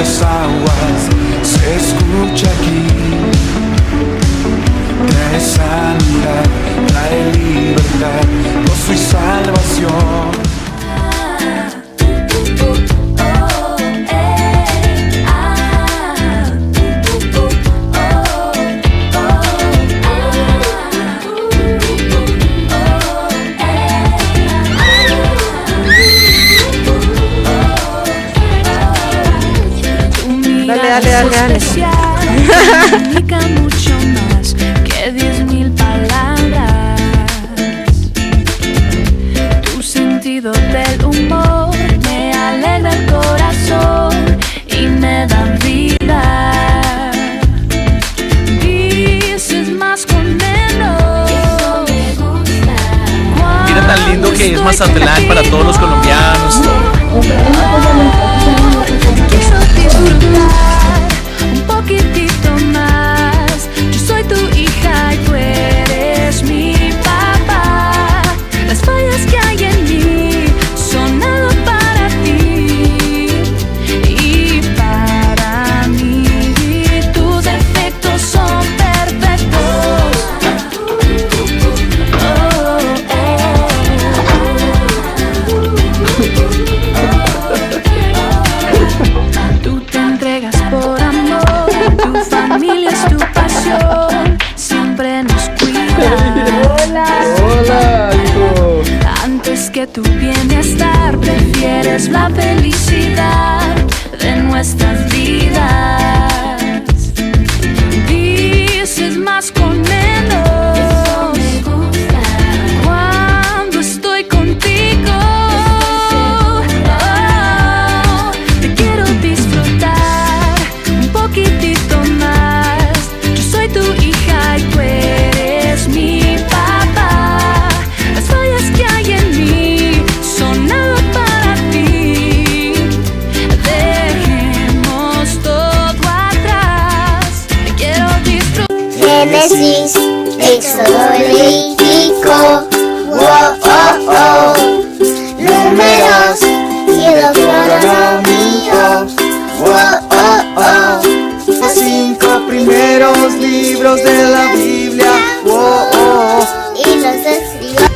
muchas aguas se escucha aquí. Trae sanidad, trae libertad, gozo y salvación. Dale. Comunica mucho más que 10,000 palabras. Tu sentido del humor me alegra el corazón y me da vida. Dices más con menos. Mira tan lindo que es Mazatlán para todos los colombianos. Quiero disfrutar un poquitito más. Yo soy tu hija y tú eres mi papá. Las fallas que hay en mí son algo para ti y para mí. Tus defectos son perfectos. Tú te entregas por amor, tu familia es tu pasión, siempre nos cuidas. Hola, hijo. Antes que tu bienestar, prefieres la felicidad de nuestras vidas. Dices más con menos cuando estoy contigo. Te quiero disfrutar un poquitito más. Yo soy tu hija y tú eres mi papá. Las fallas que hay en mí son algo para ti. Dejemos todo atrás. Te quiero disfrutar. Génesis, Éxodo, Levítico, Números y Deuteronomio, Los 5 primeros libros de la Biblia. y los escribió.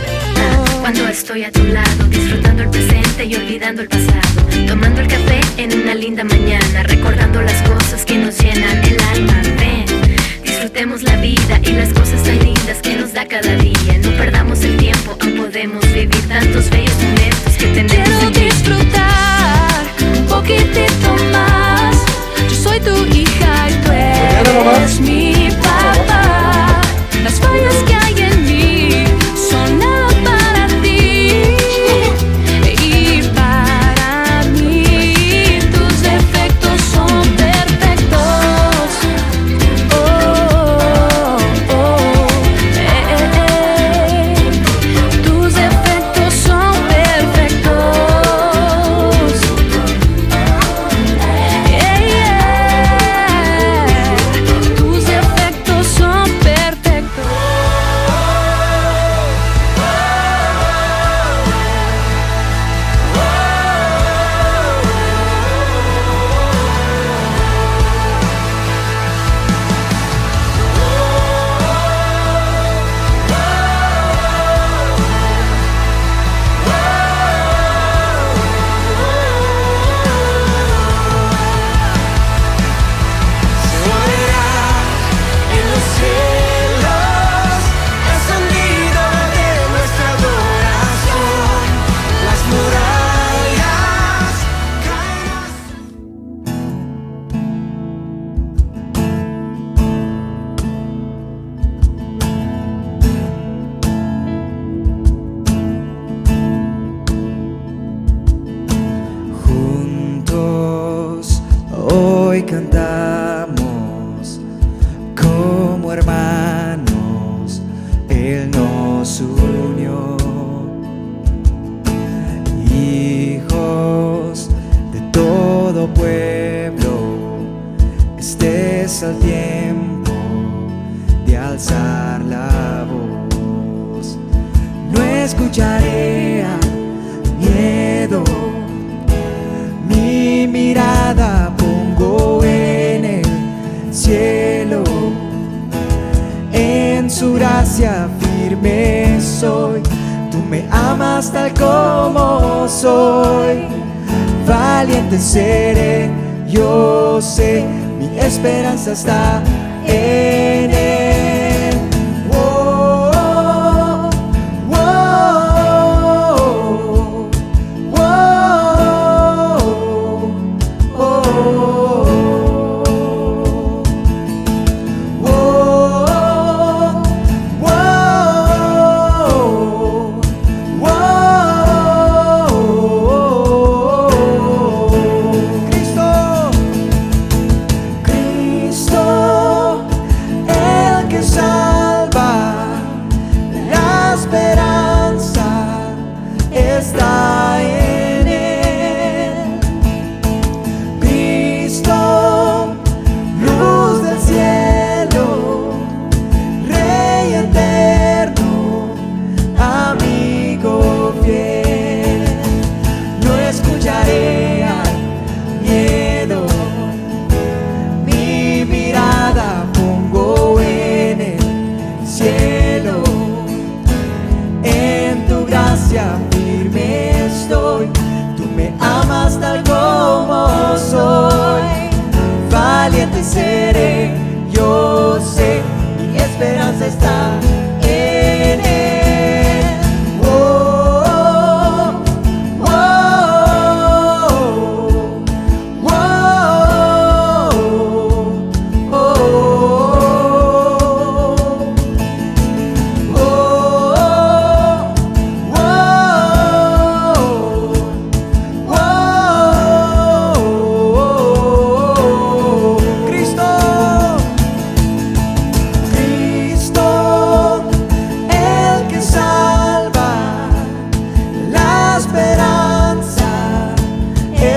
Cuando estoy a tu lado, disfrutando el presente y olvidando el pasado, tomando el café en una linda mañana, recordando las cosas que nos llenan el alma. Ven, disfrutemos la vida y las cosas tan lindas que nos da cada día. No perdamos el tiempo, aún podemos vivir tantos bellos momentos que tenemos Quiero aquí. disfrutar un poquitito más. Yo soy tu hija y tú eres mi papá. Las fallas que hay en mí son nada para ti y para mí. Tus defectos son perfectos. Tus defectos son perfectos. Tus defectos son perfectos. En los cielos, el sonido de nuestra adoración, las murallas caerán. Juntos hoy cantamos como hermanos, Él nos unió. Hijos de todo pueblo, este es el tiempo de alzar la voz. No escucharé miedo, mi mirada pongo amas tal como soy. Valiente seré, yo sé, mi esperanza está en Él. Oh, oh, oh, oh, oh, está en Él. Cristo, luz del cielo, Rey eterno, amigo fiel. No escucharé al miedo, mi mirada pongo en el cielo. En tu gracia firme estoy, tú me amas tal como soy. Valiente seré, yo sé, mi esperanza está en Él. Oh, oh, oh, oh,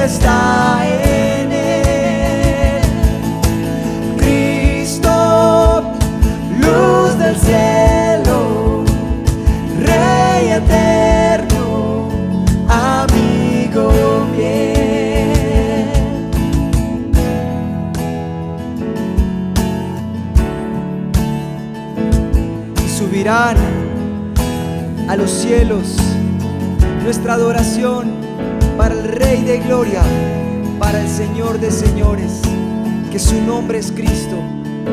está en Él. Cristo, luz del cielo, Rey eterno, amigo fiel. Y subirán a los cielos nuestra adoración para el Rey de Gloria, para el Señor de señores, que su nombre es Cristo,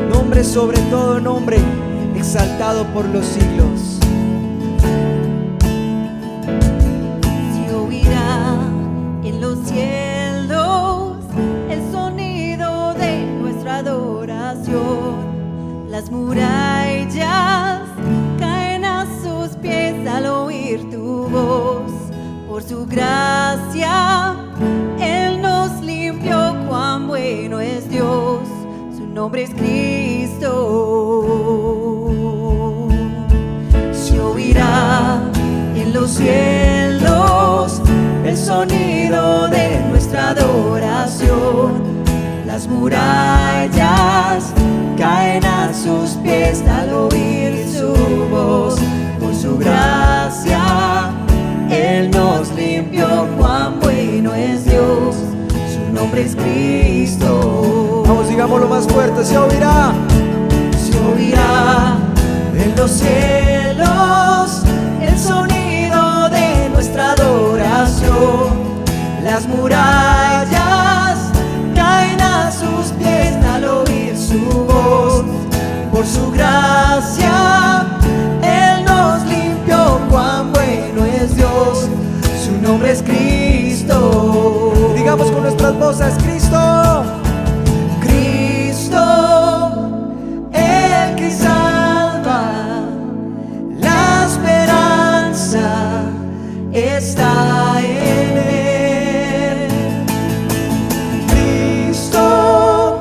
nombre sobre todo nombre, exaltado por los siglos. Se oirá en los cielos el sonido de nuestra adoración. Las murallas caen a sus pies al oír tu voz. Por su gracia, Él nos limpió, cuán bueno es Dios, su nombre es Cristo. Se oirá en los cielos el sonido de nuestra adoración. Las murallas caen a sus pies al oír su voz. Por su gracia, Él nos limpió, cuán bueno es Dios, su nombre es Cristo. Vamos, digámoslo más fuerte, se oirá en los cielos el sonido de nuestra adoración. Las murallas caen a sus pies al oír su voz. Por su gracia, Él nos limpió, cuán bueno es Dios, su nombre es Cristo. Digamos con nuestras voces, Cristo. Cristo, el que salva, la esperanza está en Él. Cristo,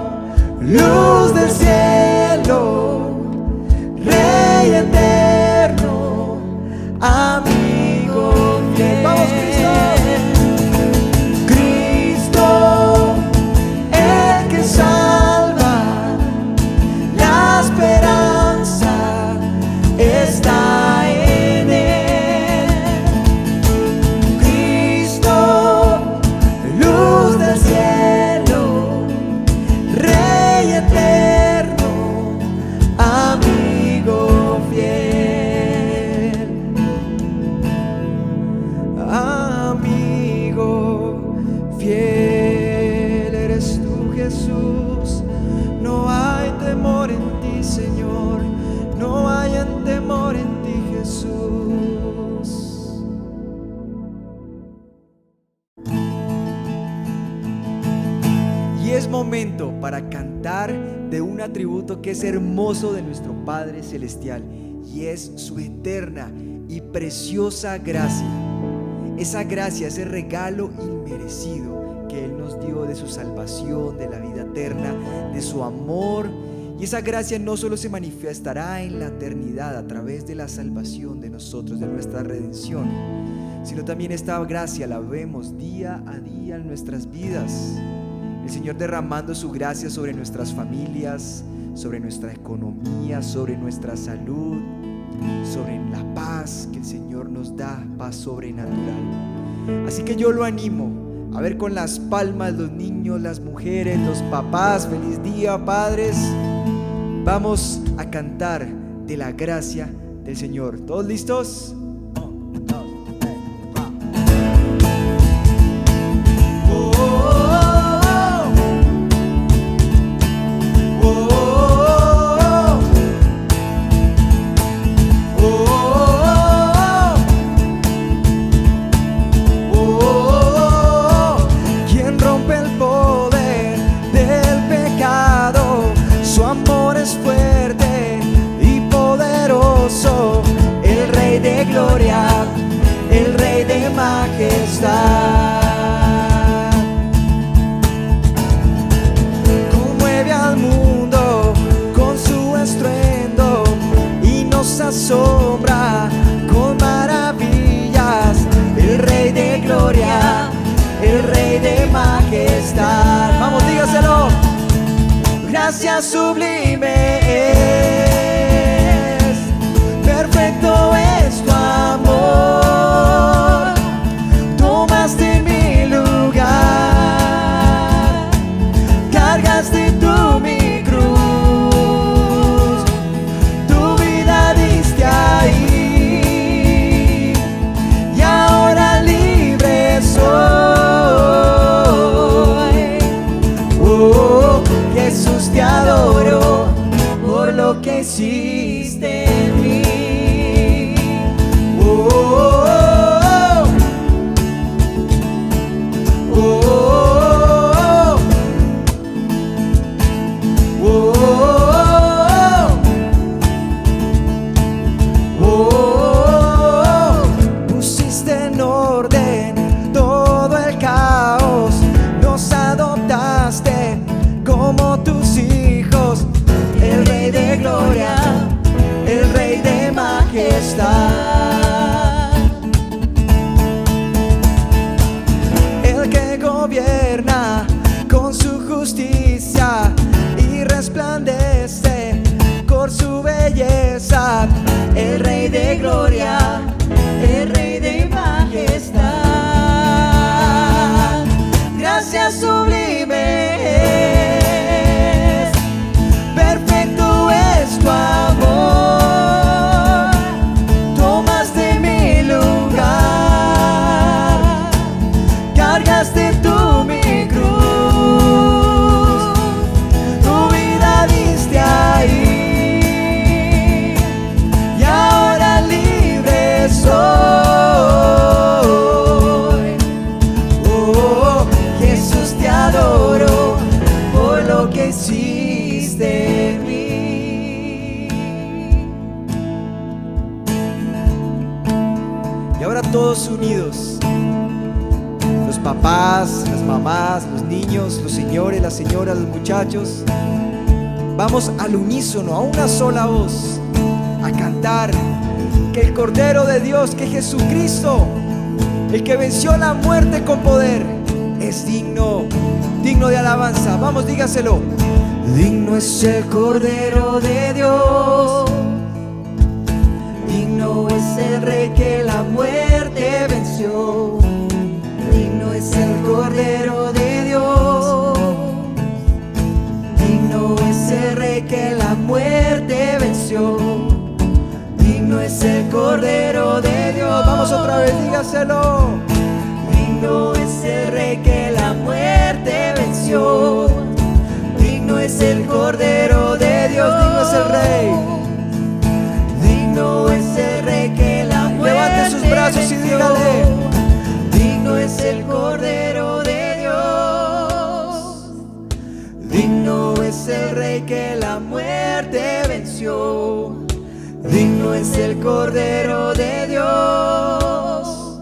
luz del cielo, Rey eterno, amigo fiel. Vamos, Cristo. Cristo, momento para cantar de un atributo que es hermoso de nuestro Padre Celestial, y es su eterna y preciosa gracia. Esa gracia, ese regalo inmerecido que Él nos dio de su salvación, de la vida eterna, de su amor. Y esa gracia no solo se manifestará en la eternidad a través de la salvación de nosotros, de nuestra redención, sino también esta gracia la vemos día a día en nuestras vidas. El Señor derramando su gracia sobre nuestras familias, sobre nuestra economía, sobre nuestra salud, sobre la paz que el Señor nos da, paz sobrenatural. Así que yo lo animo a ver con las palmas, los niños, las mujeres, los papás. Feliz día, padres. Vamos a cantar de la gracia del Señor. ¿Todos listos? El Rey de majestad, conmueve al mundo con su estruendo y nos asombra con maravillas. El Rey de gloria, el Rey de majestad. Vamos, dígaselo. Gracia sublime es, perfecto es tu amor, tomaste mi lugar, cargaste tú mi cruz, tu vida diste ahí, y ahora libre soy. Oh, Jesús, te adoro por lo que hiciste en mí. Pusiste en orden todo el caos, nos adoptaste como tus hijos. El Rey de gloria, el Rey de majestad, el que gobierna con su justicia y resplandece por su belleza. El Rey de gloria, el Rey de majestad. Gracia sublime es, perfecto es tu amor, tomaste mi lugar, cargaste tú mi cruz, tu vida diste ahí, y ahora libre soy. Oh, Jesús, te adoro por lo que hiciste en mí. Y ahora todos unidos, los papás, las mamás, los niños, los señores, las señoras, los muchachos, vamos al unísono, a una sola voz, a cantar que el Cordero de Dios, que Jesucristo, el que venció la muerte con poder, es digno, digno de alabanza. Vamos, dígaselo. Digno es el Cordero de Dios, digno es el Rey que la muerte venció, digno es el Cordero de Dios, digno es el Rey que la muerte venció, digno es el Cordero de Dios. Vamos otra vez, dígaselo. Digno es el Rey que la muerte venció, digno es el Cordero de Dios, digno es el Rey, digno es el Rey que la muerte venció. Levante sus brazos y dígale: digno es el Cordero de Dios, es el Cordero de Dios,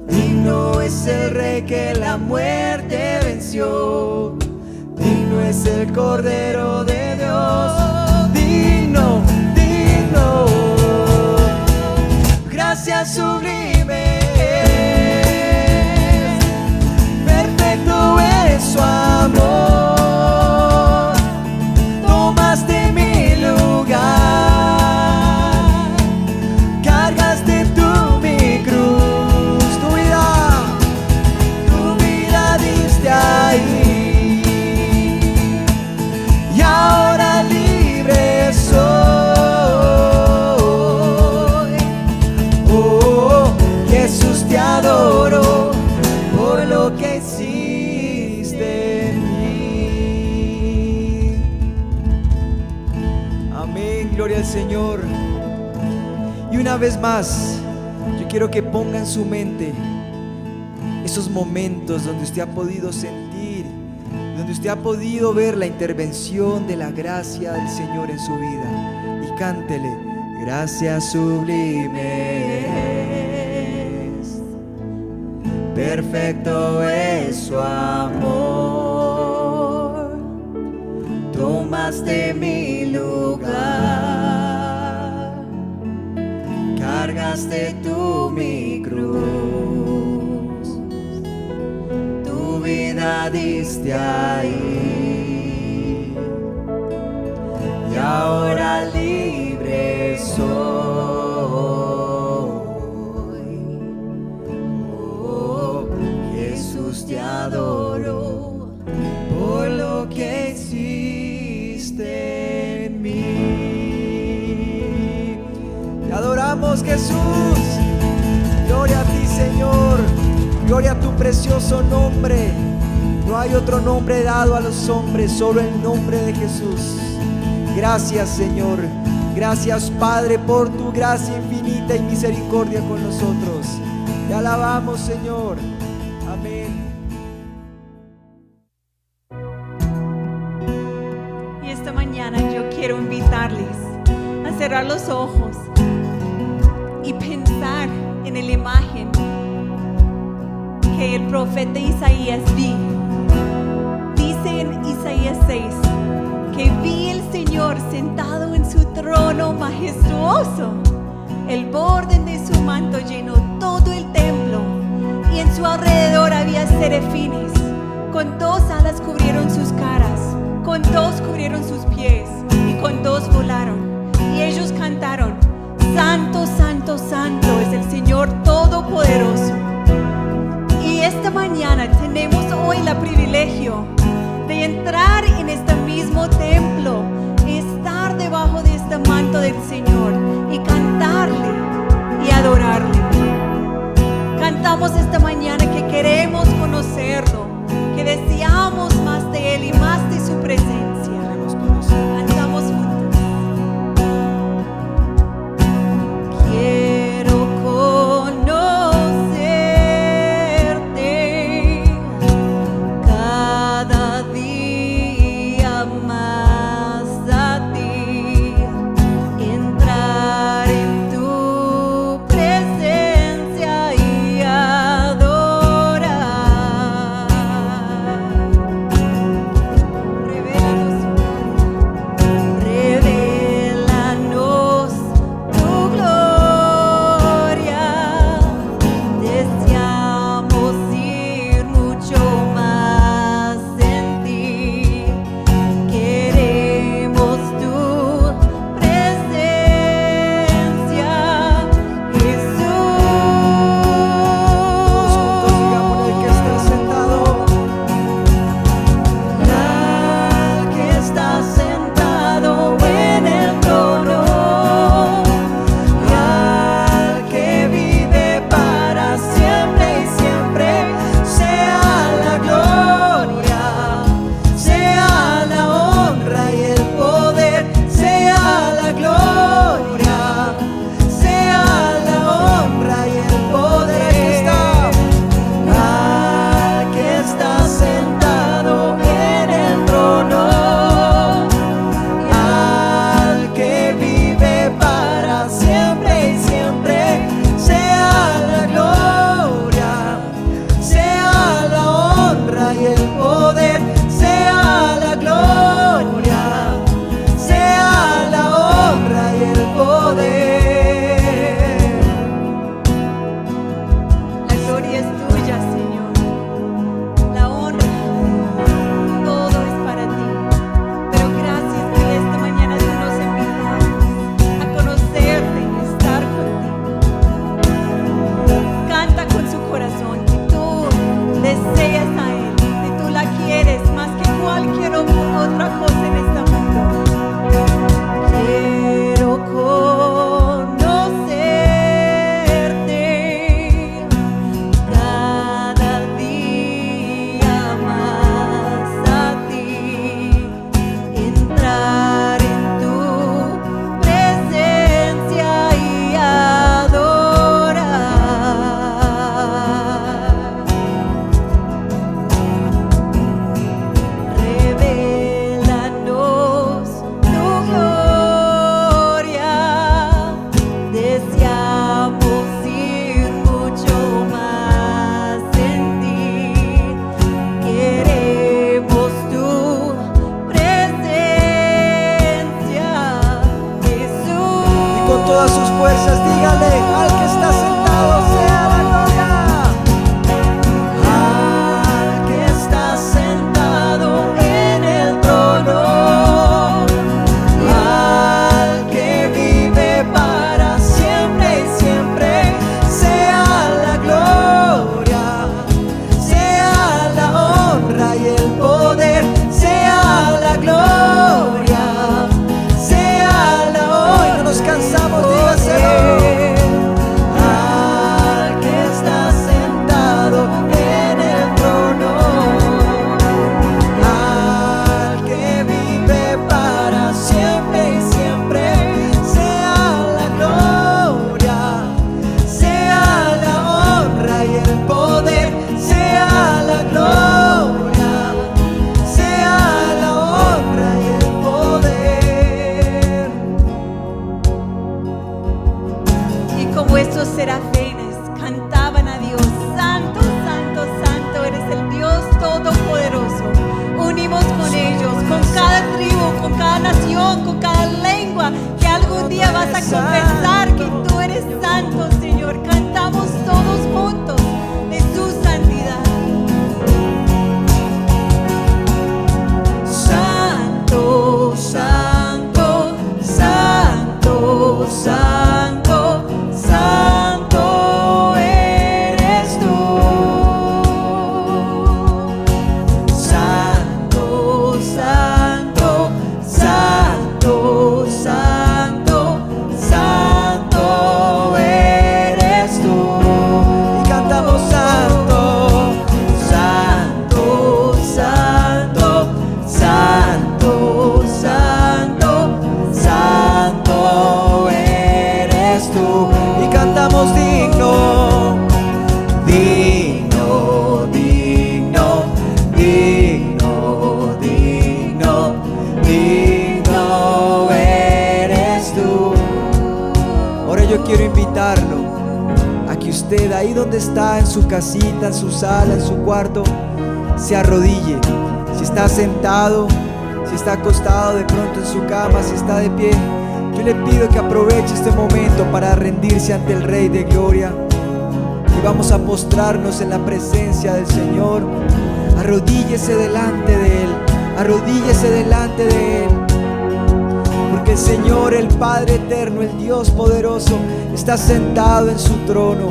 digno es el Rey que la muerte venció, digno es el Cordero de Dios, digno, digno. Gracias sublime, perfecto es su amor, tomaste mi lugar, cargaste tú mi cruz, tu vida diste ahí, y ahora libre soy. Oh, Jesús, te adoro por lo que hiciste en mí. Amén, gloria al Señor. Y una vez más, yo quiero que ponga en su mente esos momentos donde usted ha podido sentir, donde usted ha podido ver la intervención de la gracia del Señor en su vida, y cántele: gracias sublimes, perfecto es su amor, tomaste mi lugar, cargaste tú mi cruz, tu vida diste ahí, y ahora libre soy. Oh, Jesús, te adoro por lo que hiciste en mí. Te adoramos, Jesús. Gloria a ti, Señor. Gloria a tu precioso nombre. No hay otro nombre dado a los hombres, solo el nombre de Jesús. Gracias, Señor. Gracias, Padre, por tu gracia infinita y misericordia con nosotros. Te alabamos, Señor. Amén. Y esta mañana yo quiero invitarles a cerrar los ojos y pensar en la imagen que el profeta Isaías vio. Dice en Isaías 6 que vi el Señor sentado en su trono majestuoso. El borde de su manto llenó todo el templo, y en su alrededor había serafines. Con 2 alas cubrieron sus caras, con 2 cubrieron sus pies, y con 2 volaron. Y ellos cantaron: Santo, Santo, Santo es el Señor Todopoderoso. Y esta mañana tenemos hoy el privilegio de entrar en este mismo templo, estar debajo de este manto del Señor y cantarle y adorarle. Cantamos esta mañana que queremos conocerlo, que deseamos más de Él y más de su presencia. Cantamos juntos. Quiero conocerte cada día más a ti, entrar en tu presencia y adorar. Revélanos y el poder, sea la gloria, sea la honra y el poder. La gloria es tuya, Señor. La honra, todo es para ti. Pero gracias que esta mañana tú nos invitamos a conocerte y estar contigo. Canta con su corazón que tú deseas a Él, que tú la quieres más que cualquier otra cosa en este mundo. Quiero conocerte cada día más a ti, entrar en tu presencia y adorar. Revélanos tu gloria, deseamos ir mucho más en ti, queremos tu presencia, Jesús. Y con todas sus fuerzas dígale al que está sentado, sea la gloria. Al que está sentado en el trono, al que vive para siempre y siempre, sea la gloria, sea la honra y el poder, sea la gloria, sea la honra. No nos cansamos, dígaselo. Al que está sentado en el trono, al que vive para siempre y siempre, sea la gloria, sea la honra y el poder, sea la gloria, sea la honra y el poder. Y como estos serafines cantaban a Dios, Santo, Santo, Santo, eres el Dios Todopoderoso. Unimos con ellos, con cada tribu, con cada nación, con cada lengua, que algún día vas a confesar que tú eres santo, Señor. Cantamos todos juntos de tu santidad. Santo, santo, santo, santo, santo eres tú. Santo, santo, santo, santo, santo eres tú. Y cantamos santo, santo, santo, santo, santo, santo eres tú. Y cantamos digno, digno, digno, digno, digno, digno eres tú. Ahora yo quiero invitarlo a que usted ahí donde está, en su casita, en su sala, en su cuarto, se arrodille. Si está sentado, si está acostado de pronto en su cama, si está de pie, yo le pido que aproveche este momento para rendirse ante el Rey de Gloria. Y vamos a postrarnos en la presencia del Señor. Arrodíllese delante de Él, arrodíllese delante de Él. Porque el Señor, el Padre eterno, el Dios poderoso, está sentado en su trono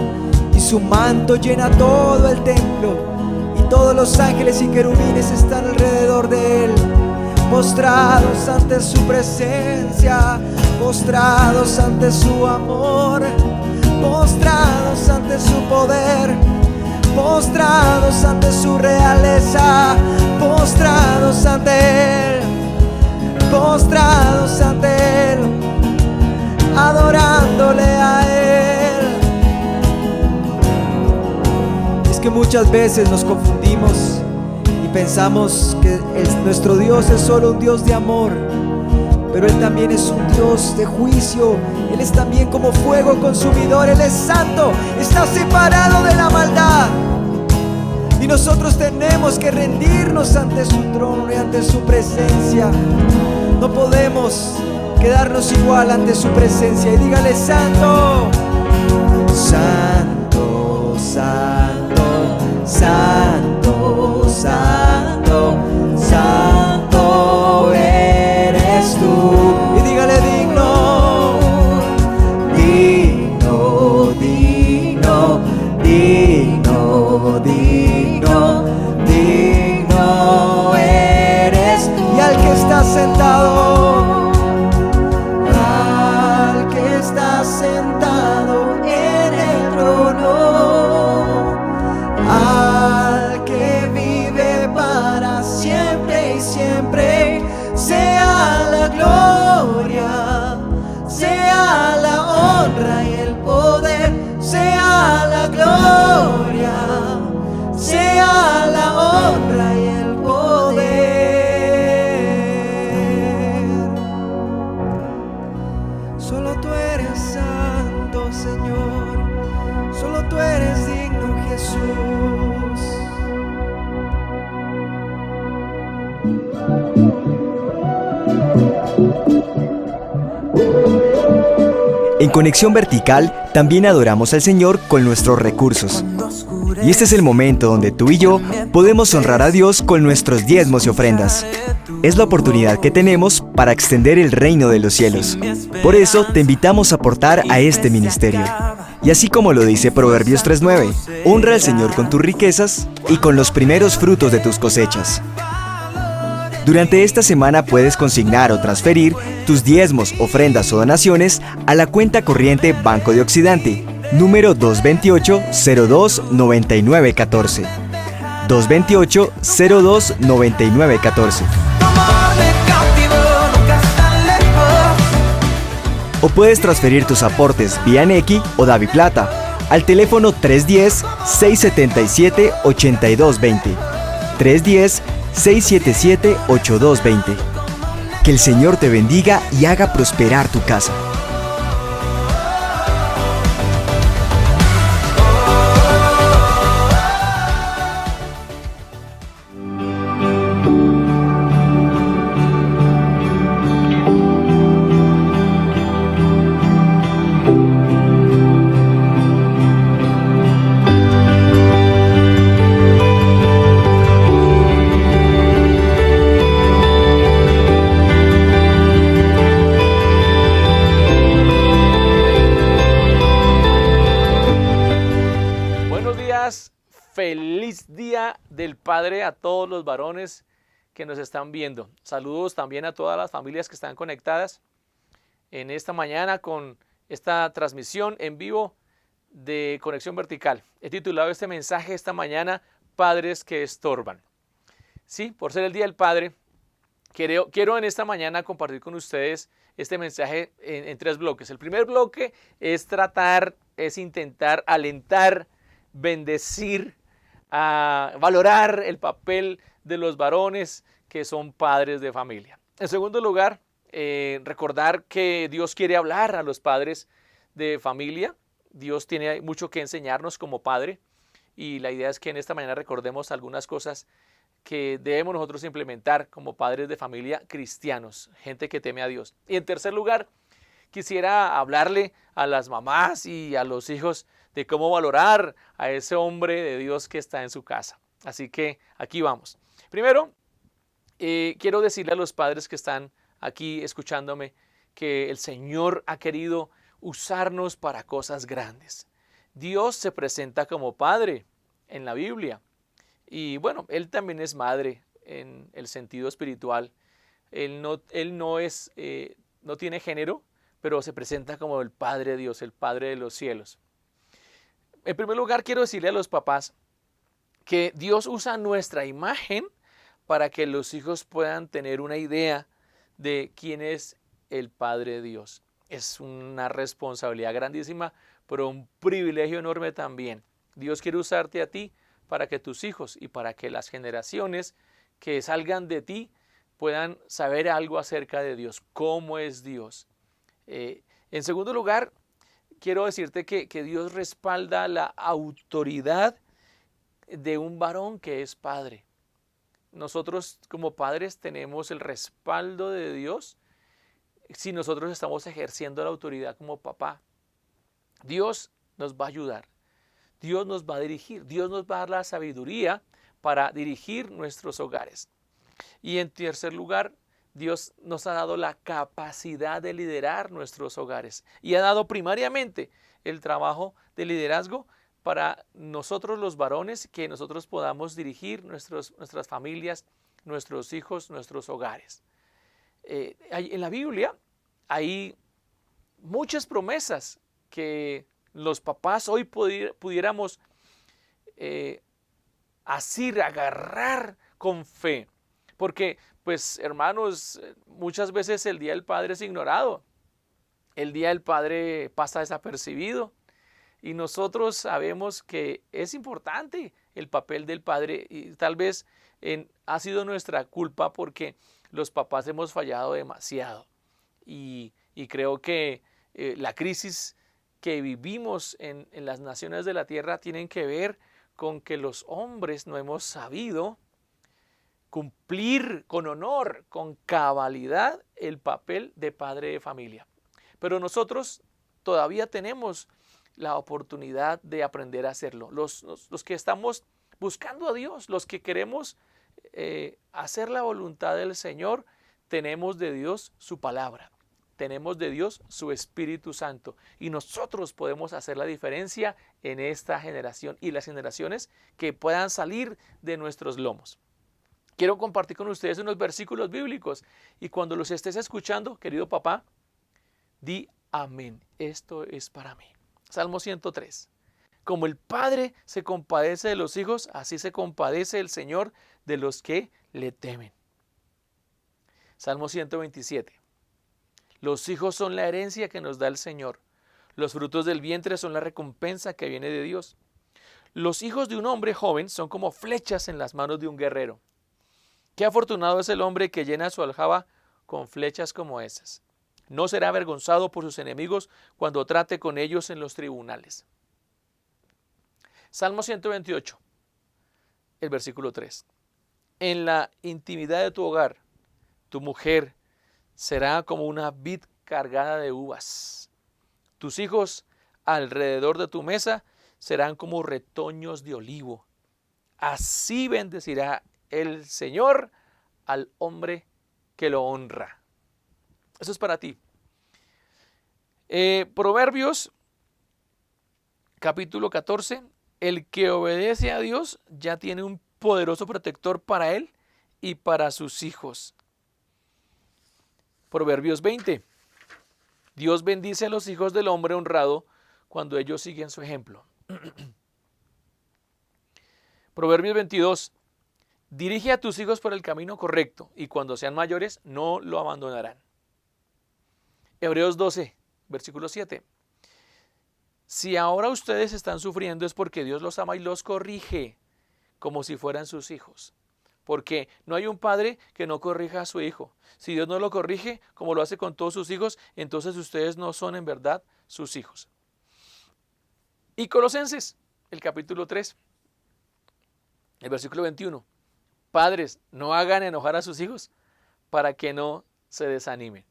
y su manto llena todo el templo. Y todos los ángeles y querubines están alrededor de Él, postrados ante su presencia, postrados ante su amor, postrados ante su poder, postrados ante su realeza, postrados ante Él, postrados ante Él, adorándole a Él. Es que muchas veces nos confundimos y pensamos que nuestro Dios es solo un Dios de amor, pero Él también es un Dios de juicio. Él es también como fuego consumidor. Él es santo, está separado de la maldad. Y nosotros tenemos que rendirnos ante su trono y ante su presencia. No podemos quedarnos igual ante su presencia. Y dígale: Santo, Santo, Santo, Santo, Santo, Santo eres tú. Y dígale: digno, digno, digno, digno, digno, digno eres tú. Y al que está sentado, al que está sentado en el trono, al que vive para siempre y siempre, sea la gloria, sea la honra y el poder, sea la gloria, sea la honra y el poder. Solo tú eres santo, Señor, solo tú eres digno, Jesús. En Conexión Vertical también adoramos al Señor con nuestros recursos. Y este es el momento donde tú y yo podemos honrar a Dios con nuestros diezmos y ofrendas. Es la oportunidad que tenemos para extender el reino de los cielos. Por eso te invitamos a aportar a este ministerio. Y así como lo dice Proverbios 3:9, honra al Señor con tus riquezas y con los primeros frutos de tus cosechas. Durante esta semana puedes consignar o transferir tus diezmos, ofrendas o donaciones a la cuenta corriente Banco de Occidente, número 228-02-9914. 228-02-9914. O puedes transferir tus aportes vía Nequi o DaviPlata al teléfono 310-677-8220. 310-677-8220. Que el Señor te bendiga y haga prosperar tu casa. Feliz Día del Padre a todos los varones que nos están viendo. Saludos también a todas las familias que están conectadas en esta mañana con esta transmisión en vivo de Conexión Vertical. He titulado este mensaje esta mañana: Padres que estorban. Sí, por ser el Día del Padre, quiero en esta mañana compartir con ustedes este mensaje en tres bloques. El primer bloque es intentar alentar, bendecir, a valorar el papel de los varones que son padres de familia. En segundo lugar, recordar que Dios quiere hablar a los padres de familia. Dios tiene mucho que enseñarnos como padre y la idea es que en esta mañana recordemos algunas cosas que debemos nosotros implementar como padres de familia cristianos, gente que teme a Dios. Y en tercer lugar, quisiera hablarle a las mamás y a los hijos de cómo valorar a ese hombre de Dios que está en su casa. Así que aquí vamos. Primero, quiero decirle a los padres que están aquí escuchándome que el Señor ha querido usarnos para cosas grandes. Dios se presenta como padre en la Biblia. Y bueno, Él también es madre en el sentido espiritual. Él no tiene género, pero se presenta como el Padre de Dios, el Padre de los cielos. En primer lugar, quiero decirle a los papás que Dios usa nuestra imagen para que los hijos puedan tener una idea de quién es el Padre de Dios. Es una responsabilidad grandísima, pero un privilegio enorme también. Dios quiere usarte a ti para que tus hijos y para que las generaciones que salgan de ti puedan saber algo acerca de Dios, cómo es Dios. En segundo lugar, quiero decirte que Dios respalda la autoridad de un varón que es padre. Nosotros como padres tenemos el respaldo de Dios si nosotros estamos ejerciendo la autoridad como papá. Dios nos va a ayudar, Dios nos va a dirigir, Dios nos va a dar la sabiduría para dirigir nuestros hogares. Y en tercer lugar, Dios nos ha dado la capacidad de liderar nuestros hogares y ha dado primariamente el trabajo de liderazgo para nosotros los varones, que nosotros podamos dirigir nuestras familias, nuestros hijos, nuestros hogares. En la Biblia hay muchas promesas que los papás hoy pudiéramos así agarrar con fe. Porque, pues, hermanos, muchas veces el Día del Padre es ignorado. El Día del Padre pasa desapercibido. Y nosotros sabemos que es importante el papel del padre y tal vez ha sido nuestra culpa porque los papás hemos fallado demasiado. Y creo que la crisis que vivimos en las naciones de la tierra tienen que ver con que los hombres no hemos sabido cumplir con honor, con cabalidad el papel de padre de familia. Pero nosotros todavía tenemos la oportunidad de aprender a hacerlo. Los que estamos buscando a Dios, los que queremos hacer la voluntad del Señor, tenemos de Dios su palabra, tenemos de Dios su Espíritu Santo y nosotros podemos hacer la diferencia en esta generación y las generaciones que puedan salir de nuestros lomos. Quiero compartir con ustedes unos versículos bíblicos y cuando los estés escuchando, querido papá, di amén, esto es para mí. Salmo 103. Como el Padre se compadece de los hijos, así se compadece el Señor de los que le temen. Salmo 127. Los hijos son la herencia que nos da el Señor. Los frutos del vientre son la recompensa que viene de Dios. Los hijos de un hombre joven son como flechas en las manos de un guerrero. Qué afortunado es el hombre que llena su aljaba con flechas como esas. No será avergonzado por sus enemigos cuando trate con ellos en los tribunales. Salmo 128, el versículo 3. En la intimidad de tu hogar, tu mujer será como una vid cargada de uvas. Tus hijos alrededor de tu mesa serán como retoños de olivo. Así bendecirá el Señor al hombre que lo honra. Eso es para ti. Proverbios, capítulo 14. El que obedece a Dios ya tiene un poderoso protector para él y para sus hijos. Proverbios 20. Dios bendice a los hijos del hombre honrado cuando ellos siguen su ejemplo. Proverbios 22. Dirige a tus hijos por el camino correcto y cuando sean mayores no lo abandonarán. Hebreos 12, versículo 7. Si ahora ustedes están sufriendo es porque Dios los ama y los corrige como si fueran sus hijos. Porque no hay un padre que no corrija a su hijo. Si Dios no lo corrige como lo hace con todos sus hijos, entonces ustedes no son en verdad sus hijos. Y Colosenses, el capítulo 3, el versículo 21. Padres, no hagan enojar a sus hijos para que no se desanimen.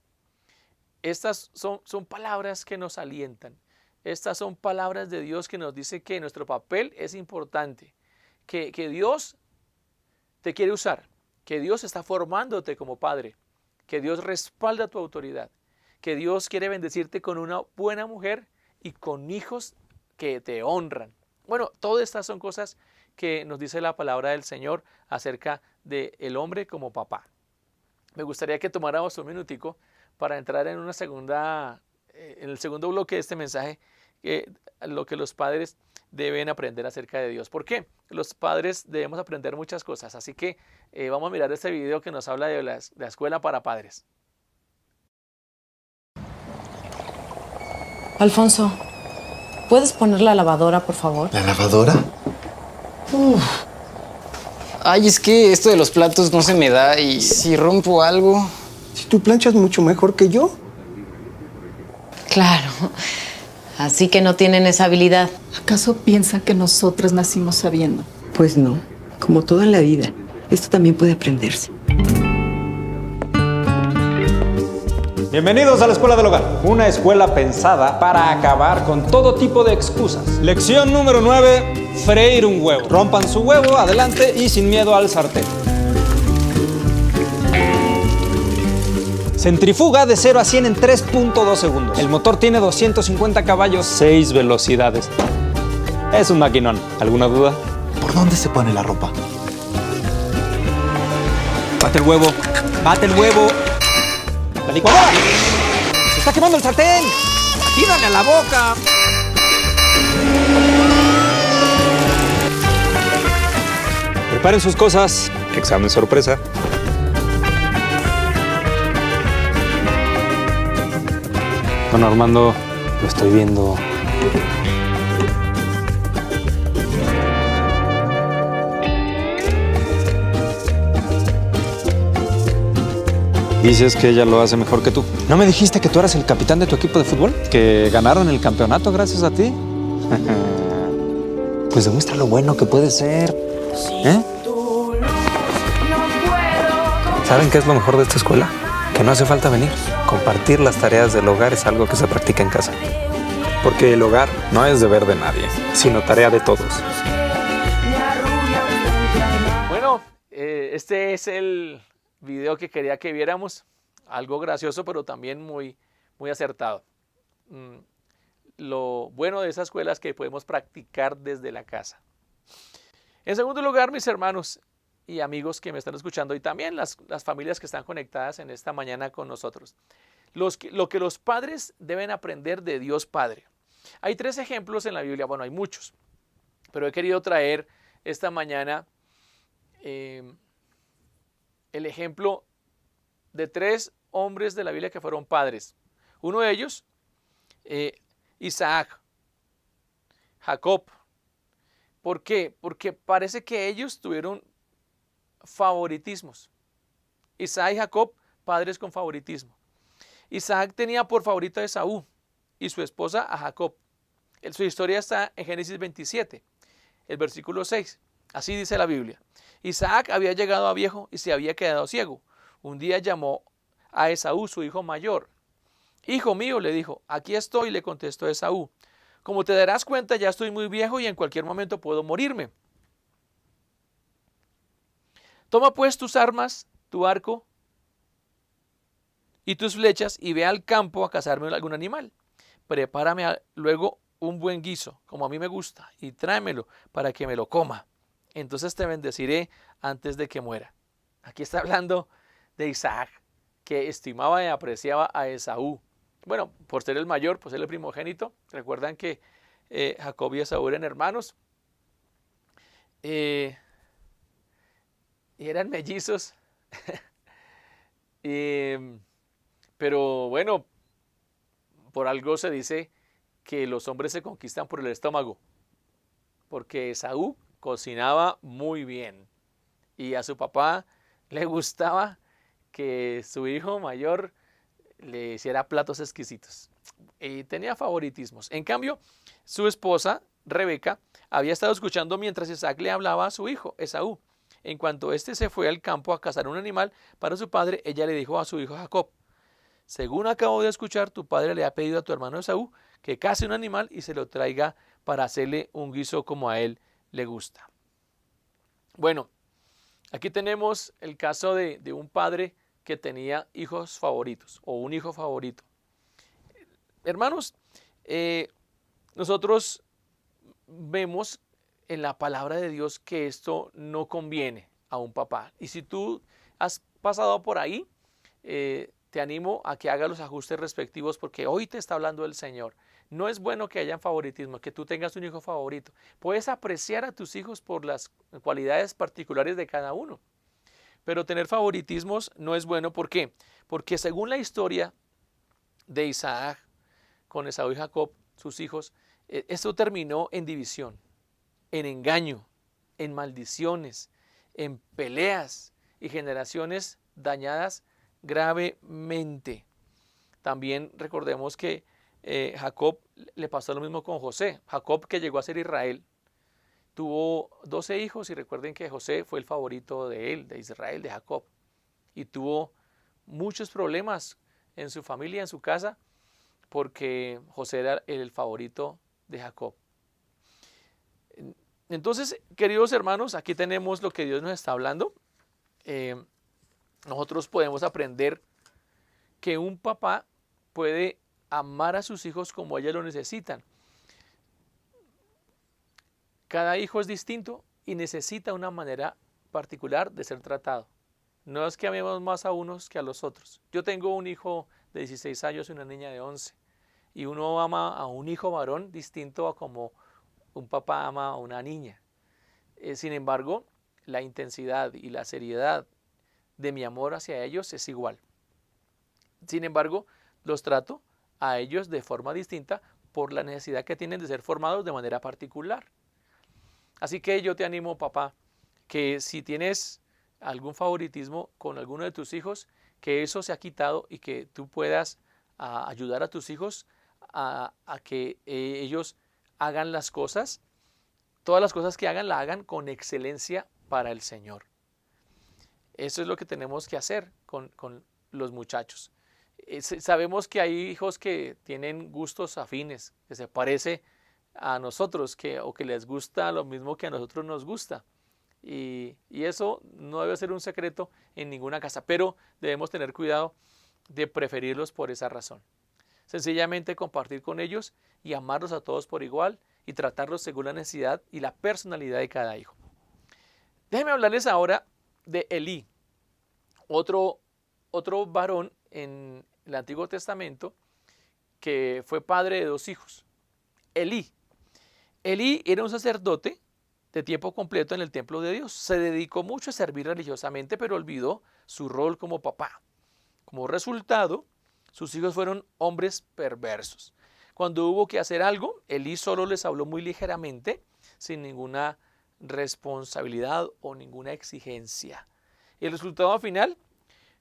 Estas son palabras que nos alientan. Estas son palabras de Dios que nos dice que nuestro papel es importante, que Dios te quiere usar, que Dios está formándote como padre, que Dios respalda tu autoridad, que Dios quiere bendecirte con una buena mujer y con hijos que te honran. Bueno, todas estas son cosas que nos dice la palabra del Señor acerca del hombre como papá. Me gustaría que tomáramos un minutico para entrar en el segundo bloque de este mensaje, lo que los padres deben aprender acerca de Dios. ¿Por qué? Los padres debemos aprender muchas cosas, así que vamos a mirar este video que nos habla de la escuela para padres. Alfonso, ¿puedes poner la lavadora, por favor? ¿La lavadora? Ay, es que esto de los platos no se me da y si rompo algo... Si tú planchas mucho mejor que yo. Claro. Así que no tienen esa habilidad. ¿Acaso piensan que nosotras nacimos sabiendo? Pues no, como todo en la vida, esto también puede aprenderse. Bienvenidos a la Escuela del Hogar, una escuela pensada para acabar con todo tipo de excusas. Lección número 9, freír un huevo. Rompan su huevo, adelante y sin miedo al sartén. Centrifuga de 0 a 100 en 3.2 segundos. El motor tiene 250 caballos, 6 velocidades. Es un maquinón. ¿Alguna duda? ¿Por dónde se pone la ropa? Bate el huevo. Bate el huevo. ¡La licuadora! ¡Se está quemando el sartén! ¡Tírale a la boca! Preparen sus cosas. Examen sorpresa. Don Armando, lo estoy viendo. Dices que ella lo hace mejor que tú. ¿No me dijiste que tú eras el capitán de tu equipo de fútbol? ¿Que ganaron el campeonato gracias a ti? Pues demuestra lo bueno que puede ser. ¿Eh? ¿Saben qué es lo mejor de esta escuela? Que no hace falta venir. Compartir las tareas del hogar es algo que se practica en casa. Porque el hogar no es deber de nadie, sino tarea de todos. Bueno, este es el video que quería que viéramos. Algo gracioso, pero también muy acertado. Lo bueno de esa escuela es que podemos practicar desde la casa. En segundo lugar, mis hermanos y amigos que me están escuchando, y también las familias que están conectadas en esta mañana con nosotros. Lo que los padres deben aprender de Dios Padre. Hay 3 ejemplos en la Biblia, bueno, hay muchos, pero he querido traer esta mañana el ejemplo de 3 hombres de la Biblia que fueron padres. Uno de ellos, Isaac, Jacob. ¿Por qué? Porque parece que ellos tuvieron favoritismos. Isaac y Jacob, padres con favoritismo. Isaac tenía por favorito a Esaú y su esposa a Jacob. Su historia está en Génesis 27, el versículo 6. Así dice la Biblia. Isaac había llegado a viejo y se había quedado ciego. Un día llamó a Esaú, su hijo mayor. Hijo mío, le dijo, aquí estoy, le contestó Esaú. Como te darás cuenta, ya estoy muy viejo y en cualquier momento puedo morirme. Toma pues tus armas, tu arco y tus flechas y ve al campo a cazarme algún animal. Prepárame luego un buen guiso, como a mí me gusta, y tráemelo para que me lo coma. Entonces te bendeciré antes de que muera. Aquí está hablando de Isaac, que estimaba y apreciaba a Esaú. Bueno, por ser el mayor, por ser el primogénito. Recuerdan que Jacob y Esaú eran hermanos. Y eran mellizos. Pero bueno, por algo se dice que los hombres se conquistan por el estómago. Porque Esaú cocinaba muy bien. Y a su papá le gustaba que su hijo mayor le hiciera platos exquisitos. Y tenía favoritismos. En cambio, su esposa, Rebeca, había estado escuchando mientras Isaac le hablaba a su hijo, Esaú. En cuanto éste se fue al campo a cazar un animal para su padre, ella le dijo a su hijo Jacob, según acabo de escuchar, tu padre le ha pedido a tu hermano Esaú que case un animal y se lo traiga para hacerle un guiso como a él le gusta. Bueno, aquí tenemos el caso de un padre que tenía hijos favoritos o un hijo favorito. Hermanos, nosotros vemos en la palabra de Dios que esto no conviene a un papá. Y si tú has pasado por ahí, te animo a que hagas los ajustes respectivos porque hoy te está hablando el Señor. No es bueno que hayan favoritismo, que tú tengas un hijo favorito. Puedes apreciar a tus hijos por las cualidades particulares de cada uno. Pero tener favoritismos no es bueno. ¿Por qué? Porque según la historia de Isaac con Esaú y Jacob, sus hijos, esto terminó en división, en engaño, en maldiciones, en peleas y generaciones dañadas gravemente. También recordemos que Jacob le pasó lo mismo con José. Jacob, que llegó a ser Israel, tuvo 12 hijos y recuerden que José fue el favorito de él, de Israel, de Jacob. Y tuvo muchos problemas en su familia, en su casa, porque José era el favorito de Jacob. Entonces, queridos hermanos, aquí tenemos lo que Dios nos está hablando. Nosotros podemos aprender que un papá puede amar a sus hijos como ellos lo necesitan. Cada hijo es distinto y necesita una manera particular de ser tratado. No es que amemos más a unos que a los otros. Yo tengo un hijo de 16 años y una niña de 11. Y uno ama a un hijo varón distinto a como un papá ama a una niña. Sin embargo, la intensidad y la seriedad de mi amor hacia ellos es igual. Sin embargo, los trato a ellos de forma distinta por la necesidad que tienen de ser formados de manera particular. Así que yo te animo, papá, que si tienes algún favoritismo con alguno de tus hijos, que eso se ha quitado y que tú puedas ayudar a tus hijos a que ellos hagan las cosas, todas las cosas que hagan, la hagan con excelencia para el Señor. Eso es lo que tenemos que hacer con los muchachos. Sabemos que hay hijos que tienen gustos afines, que se parece a nosotros, o que les gusta lo mismo que a nosotros nos gusta. Y eso no debe ser un secreto en ninguna casa, pero debemos tener cuidado de preferirlos por esa razón. Sencillamente compartir con ellos y amarlos a todos por igual y tratarlos según la necesidad y la personalidad de cada hijo. Déjenme hablarles ahora de Elí, otro varón en el Antiguo Testamento que fue padre de 2 hijos. Elí era un sacerdote de tiempo completo en el templo de Dios. Se dedicó mucho a servir religiosamente, pero olvidó su rol como papá. Como resultado, sus hijos fueron hombres perversos. Cuando hubo que hacer algo, Elí solo les habló muy ligeramente, sin ninguna responsabilidad o ninguna exigencia. El resultado final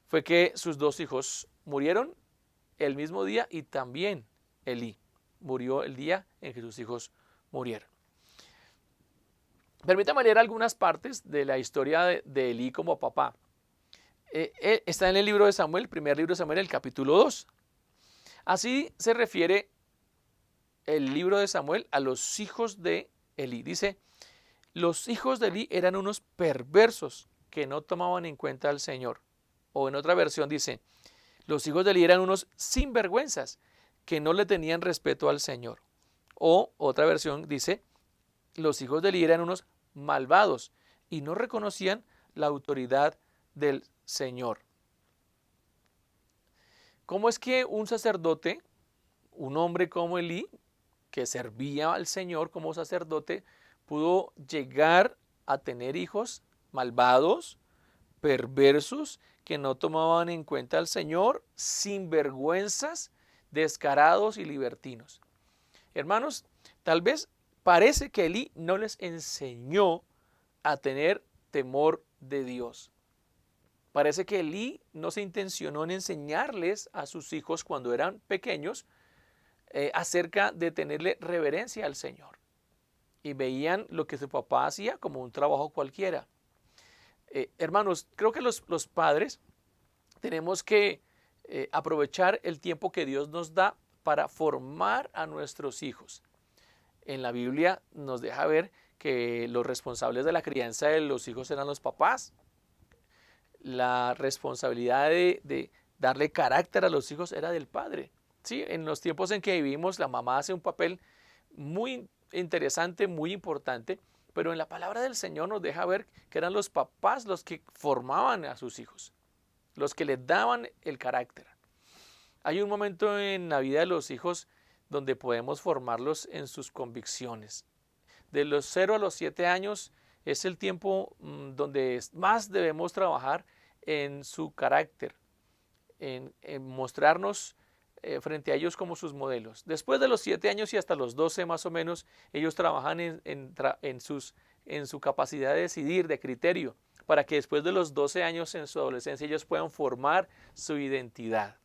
fue que sus 2 hijos murieron el mismo día y también Elí murió el día en que sus hijos murieron. Permítame leer algunas partes de la historia de Elí como papá. Está en el libro de Samuel, primer libro de Samuel, el capítulo 2. Así se refiere el libro de Samuel a los hijos de Elí. Dice, los hijos de Elí eran unos perversos que no tomaban en cuenta al Señor. O en otra versión dice, los hijos de Elí eran unos sinvergüenzas que no le tenían respeto al Señor. O otra versión dice, los hijos de Elí eran unos malvados y no reconocían la autoridad del Señor. ¿Cómo es que un sacerdote, un hombre como Elí, que servía al Señor como sacerdote, pudo llegar a tener hijos malvados, perversos, que no tomaban en cuenta al Señor, sinvergüenzas, descarados y libertinos? Hermanos, tal vez parece que Elí no les enseñó a tener temor de Dios. Parece que Elí no se intencionó en enseñarles a sus hijos cuando eran pequeños acerca de tenerle reverencia al Señor. Y veían lo que su papá hacía como un trabajo cualquiera. Hermanos, creo que los padres tenemos que aprovechar el tiempo que Dios nos da para formar a nuestros hijos. En la Biblia nos deja ver que los responsables de la crianza de los hijos eran los papás. La responsabilidad de darle carácter a los hijos era del padre. Sí, en los tiempos en que vivimos, la mamá hace un papel muy interesante, muy importante, pero en la palabra del Señor nos deja ver que eran los papás los que formaban a sus hijos, los que les daban el carácter. Hay un momento en la vida de los hijos donde podemos formarlos en sus convicciones. De los 0 a los 7 años es el tiempo donde más debemos trabajar en su carácter, en mostrarnos frente a ellos como sus modelos. Después de los 7 años y hasta los 12 más o menos, ellos trabajan en su capacidad de decidir, de criterio, para que después de los 12 años en su adolescencia ellos puedan formar su identidad,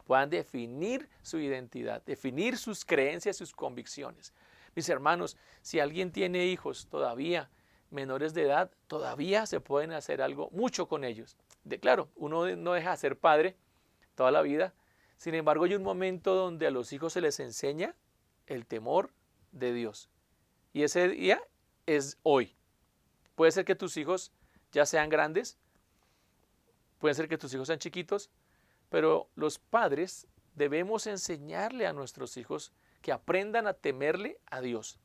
puedan definir su identidad, definir sus creencias, sus convicciones. Mis hermanos, si alguien tiene hijos todavía menores de edad, todavía se pueden hacer algo, mucho con ellos. Claro, uno no deja de ser padre toda la vida. Sin embargo, hay un momento donde a los hijos se les enseña el temor de Dios. Y ese día es hoy. Puede ser que tus hijos ya sean grandes, puede ser que tus hijos sean chiquitos, pero los padres debemos enseñarle a nuestros hijos que aprendan a temerle a Dios.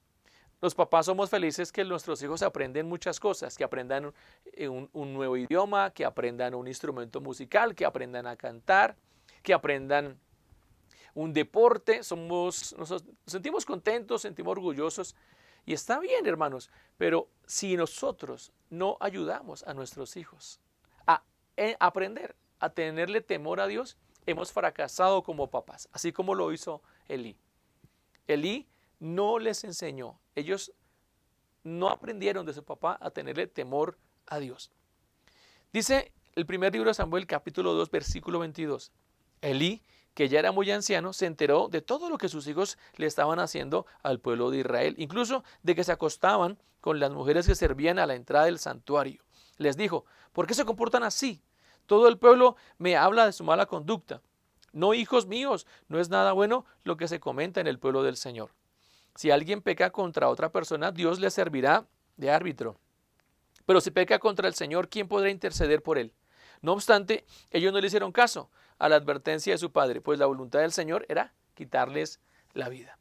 Los papás somos felices que nuestros hijos aprenden muchas cosas, que aprendan un nuevo idioma, que aprendan un instrumento musical, que aprendan a cantar, que aprendan un deporte. Nos sentimos contentos, sentimos orgullosos y está bien, hermanos, pero si nosotros no ayudamos a nuestros hijos a aprender a tenerle temor a Dios, hemos fracasado como papás, así como lo hizo Elí. Elí no les enseñó, ellos no aprendieron de su papá a tenerle temor a Dios. Dice el primer libro de Samuel, capítulo 2, versículo 22. Elí, que ya era muy anciano, se enteró de todo lo que sus hijos le estaban haciendo al pueblo de Israel, incluso de que se acostaban con las mujeres que servían a la entrada del santuario. Les dijo: ¿por qué se comportan así? Todo el pueblo me habla de su mala conducta. No, hijos míos, no es nada bueno lo que se comenta en el pueblo del Señor. Si alguien peca contra otra persona, Dios le servirá de árbitro. Pero si peca contra el Señor, ¿quién podrá interceder por él? No obstante, ellos no le hicieron caso a la advertencia de su padre, pues la voluntad del Señor era quitarles la vida.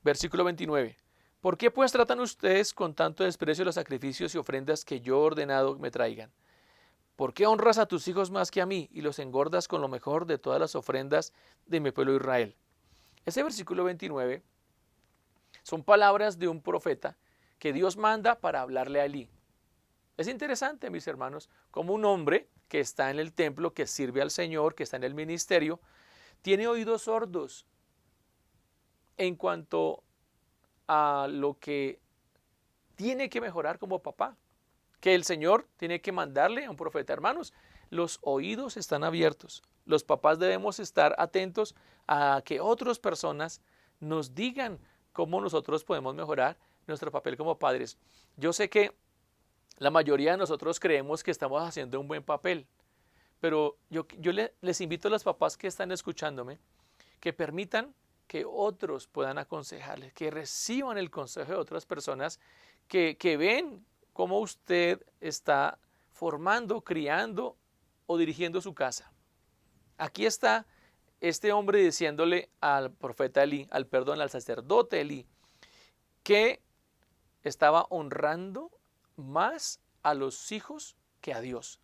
Versículo 29. ¿Por qué pues tratan ustedes con tanto desprecio los sacrificios y ofrendas que yo he ordenado me traigan? ¿Por qué honras a tus hijos más que a mí y los engordas con lo mejor de todas las ofrendas de mi pueblo Israel? Ese versículo 29 son palabras de un profeta que Dios manda para hablarle a Elí. Es interesante, mis hermanos, como un hombre que está en el templo, que sirve al Señor, que está en el ministerio, tiene oídos sordos en cuanto a lo que tiene que mejorar como papá, que el Señor tiene que mandarle a un profeta. Hermanos, los oídos están abiertos. Los papás debemos estar atentos a que otras personas nos digan cómo nosotros podemos mejorar nuestro papel como padres. Yo sé que la mayoría de nosotros creemos que estamos haciendo un buen papel, pero yo les invito a los papás que están escuchándome que permitan que otros puedan aconsejarles, que reciban el consejo de otras personas que ven cómo usted está formando, criando o dirigiendo su casa. Aquí está este hombre diciéndole al profeta Elí, al sacerdote Elí, que estaba honrando más a los hijos que a Dios.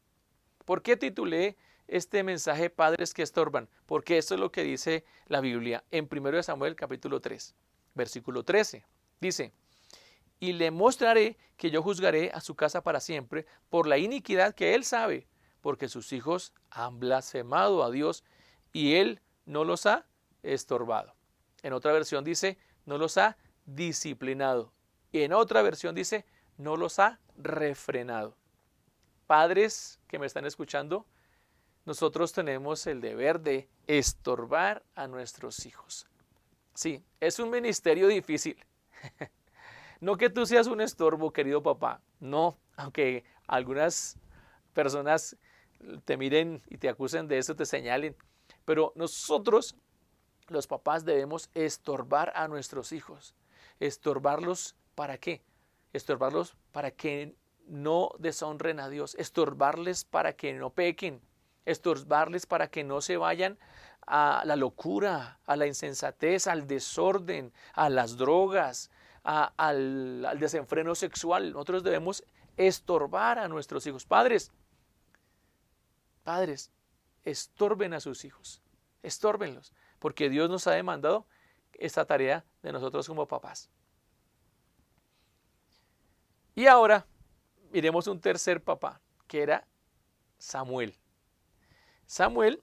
¿Por qué titulé este mensaje Padres que estorban? Porque esto es lo que dice la Biblia en 1 Samuel capítulo 3, versículo 13. Dice: y le mostraré que yo juzgaré a su casa para siempre por la iniquidad que él sabe, porque sus hijos han blasfemado a Dios y él no los ha estorbado. En otra versión dice: no los ha disciplinado. Y en otra versión dice: no los ha refrenado. Padres que me están escuchando, nosotros tenemos el deber de estorbar a nuestros hijos. Sí, es un ministerio difícil. No que tú seas un estorbo, querido papá. No, aunque algunas personas te miren y te acusen de eso, te señalen. Pero nosotros, los papás, debemos estorbar a nuestros hijos. ¿Estorbarlos para qué? Estorbarlos para que no deshonren a Dios. Estorbarles para que no pequen. Estorbarles para que no se vayan a la locura, a la insensatez, al desorden, a las drogas, al desenfreno sexual. Nosotros debemos estorbar a nuestros hijos. Padres, estorben a sus hijos, estórbenlos, porque Dios nos ha demandado esta tarea de nosotros como papás. Y ahora miremos un tercer papá, que era Samuel. Samuel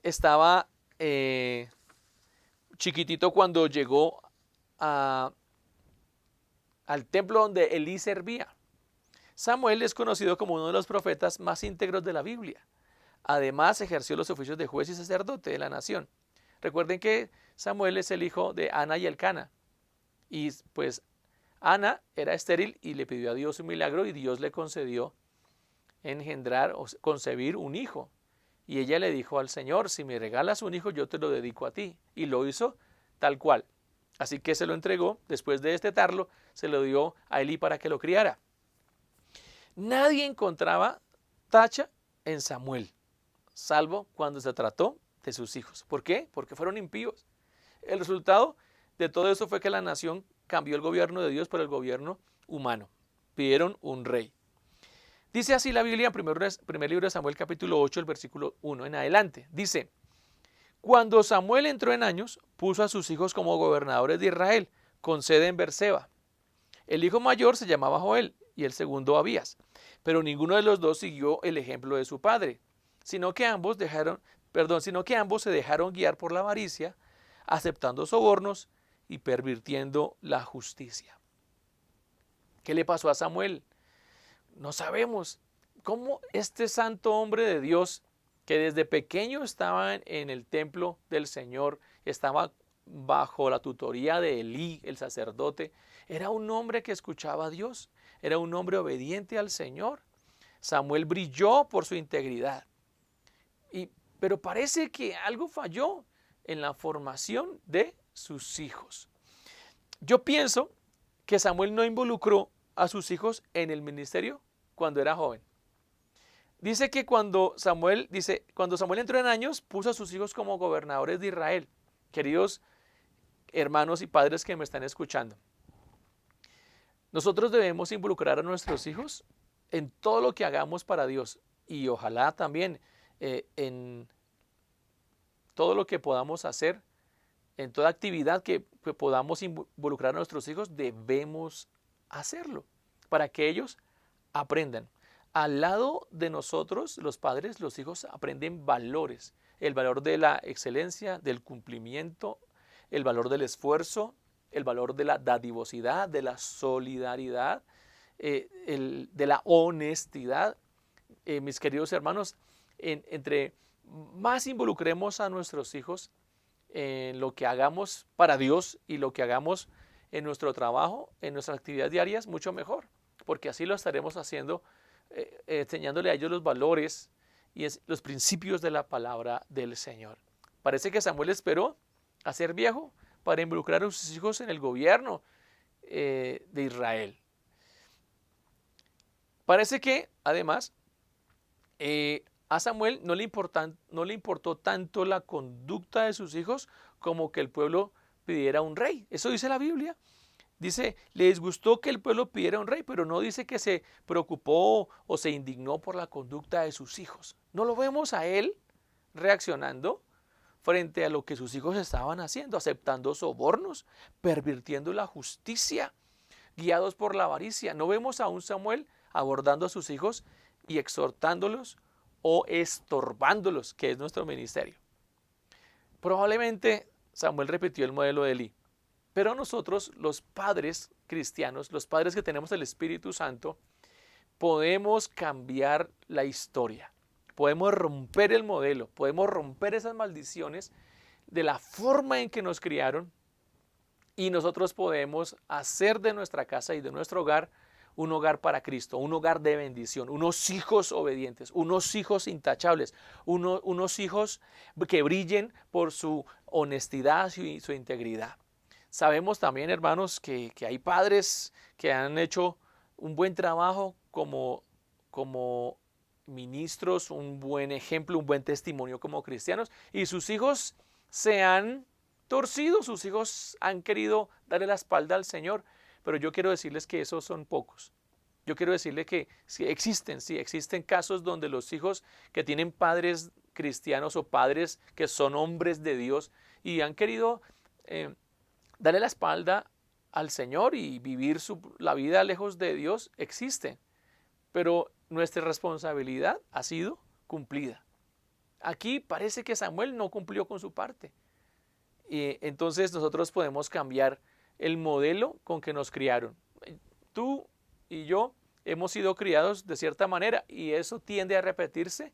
estaba chiquitito cuando llegó al templo donde Elí servía. Samuel es conocido como uno de los profetas más íntegros de la Biblia. Además, ejerció los oficios de juez y sacerdote de la nación. Recuerden que Samuel es el hijo de Ana y Elcana. Y pues Ana era estéril y le pidió a Dios un milagro y Dios le concedió engendrar o concebir un hijo. Y ella le dijo al Señor, si me regalas un hijo, yo te lo dedico a ti. Y lo hizo tal cual. Así que se lo entregó, después de destetarlo, se lo dio a Elí para que lo criara. Nadie encontraba tacha en Samuel, salvo cuando se trató de sus hijos. ¿Por qué? Porque fueron impíos. El resultado de todo eso fue que la nación cambió el gobierno de Dios por el gobierno humano. Pidieron un rey. Dice así la Biblia en primer libro de Samuel capítulo 8, el versículo 1 en adelante. Dice, cuando Samuel entró en años, puso a sus hijos como gobernadores de Israel, con sede en Beerseba. El hijo mayor se llamaba Joel y el segundo Abías, pero ninguno de los dos siguió el ejemplo de su padre, sino que ambos se dejaron guiar por la avaricia, aceptando sobornos y pervirtiendo la justicia. ¿Qué le pasó a Samuel? No sabemos cómo este santo hombre de Dios, que desde pequeño estaba en el templo del Señor, estaba bajo la tutoría de Elí, el sacerdote, era un hombre que escuchaba a Dios, era un hombre obediente al Señor. Samuel brilló por su integridad. Pero parece que algo falló en la formación de sus hijos. Yo pienso que Samuel no involucró a sus hijos en el ministerio cuando era joven. Dice que cuando Samuel entró en años, puso a sus hijos como gobernadores de Israel. Queridos hermanos y padres que me están escuchando, nosotros debemos involucrar a nuestros hijos en todo lo que hagamos para Dios y ojalá también en todo lo que podamos hacer, en toda actividad que podamos involucrar a nuestros hijos, debemos hacerlo para que ellos aprendan. Al lado de nosotros, los padres, los hijos aprenden valores, el valor de la excelencia, del cumplimiento, el valor del esfuerzo, el valor de la dadivosidad, de la solidaridad, de la honestidad. Mis queridos hermanos, entre más involucremos a nuestros hijos en lo que hagamos para Dios y lo que hagamos en nuestro trabajo, en nuestras actividades diarias, mucho mejor, porque así lo estaremos haciendo, enseñándole a ellos los valores y los principios de la palabra del Señor. Parece que Samuel esperó a ser viejo para involucrar a sus hijos en el gobierno de Israel. Parece que, además, a Samuel no le importó tanto la conducta de sus hijos como que el pueblo pidiera un rey. Eso dice la Biblia. Dice, le disgustó que el pueblo pidiera un rey, pero no dice que se preocupó o se indignó por la conducta de sus hijos. No lo vemos a él reaccionando frente a lo que sus hijos estaban haciendo, aceptando sobornos, pervirtiendo la justicia, guiados por la avaricia. No vemos a un Samuel abordando a sus hijos y exhortándolos o estorbándolos, que es nuestro ministerio. Probablemente Samuel repitió el modelo de Elí, pero nosotros, los padres cristianos, los padres que tenemos el Espíritu Santo, podemos cambiar la historia. Podemos romper el modelo, podemos romper esas maldiciones de la forma en que nos criaron y nosotros podemos hacer de nuestra casa y de nuestro hogar un hogar para Cristo, un hogar de bendición, unos hijos obedientes, unos hijos intachables, unos hijos que brillen por su honestidad y su integridad. Sabemos también, hermanos, que hay padres que han hecho un buen trabajo como ministros, un buen ejemplo, un buen testimonio como cristianos, y sus hijos se han torcido, sus hijos han querido darle la espalda al Señor, pero yo quiero decirles que esos son pocos. Yo quiero decirles que sí existen casos donde los hijos que tienen padres cristianos o padres que son hombres de Dios y han querido darle la espalda al Señor y vivir la vida lejos de Dios, existen, pero nuestra responsabilidad ha sido cumplida. Aquí parece que Samuel no cumplió con su parte. Y entonces nosotros podemos cambiar el modelo con que nos criaron. Tú y yo hemos sido criados de cierta manera y eso tiende a repetirse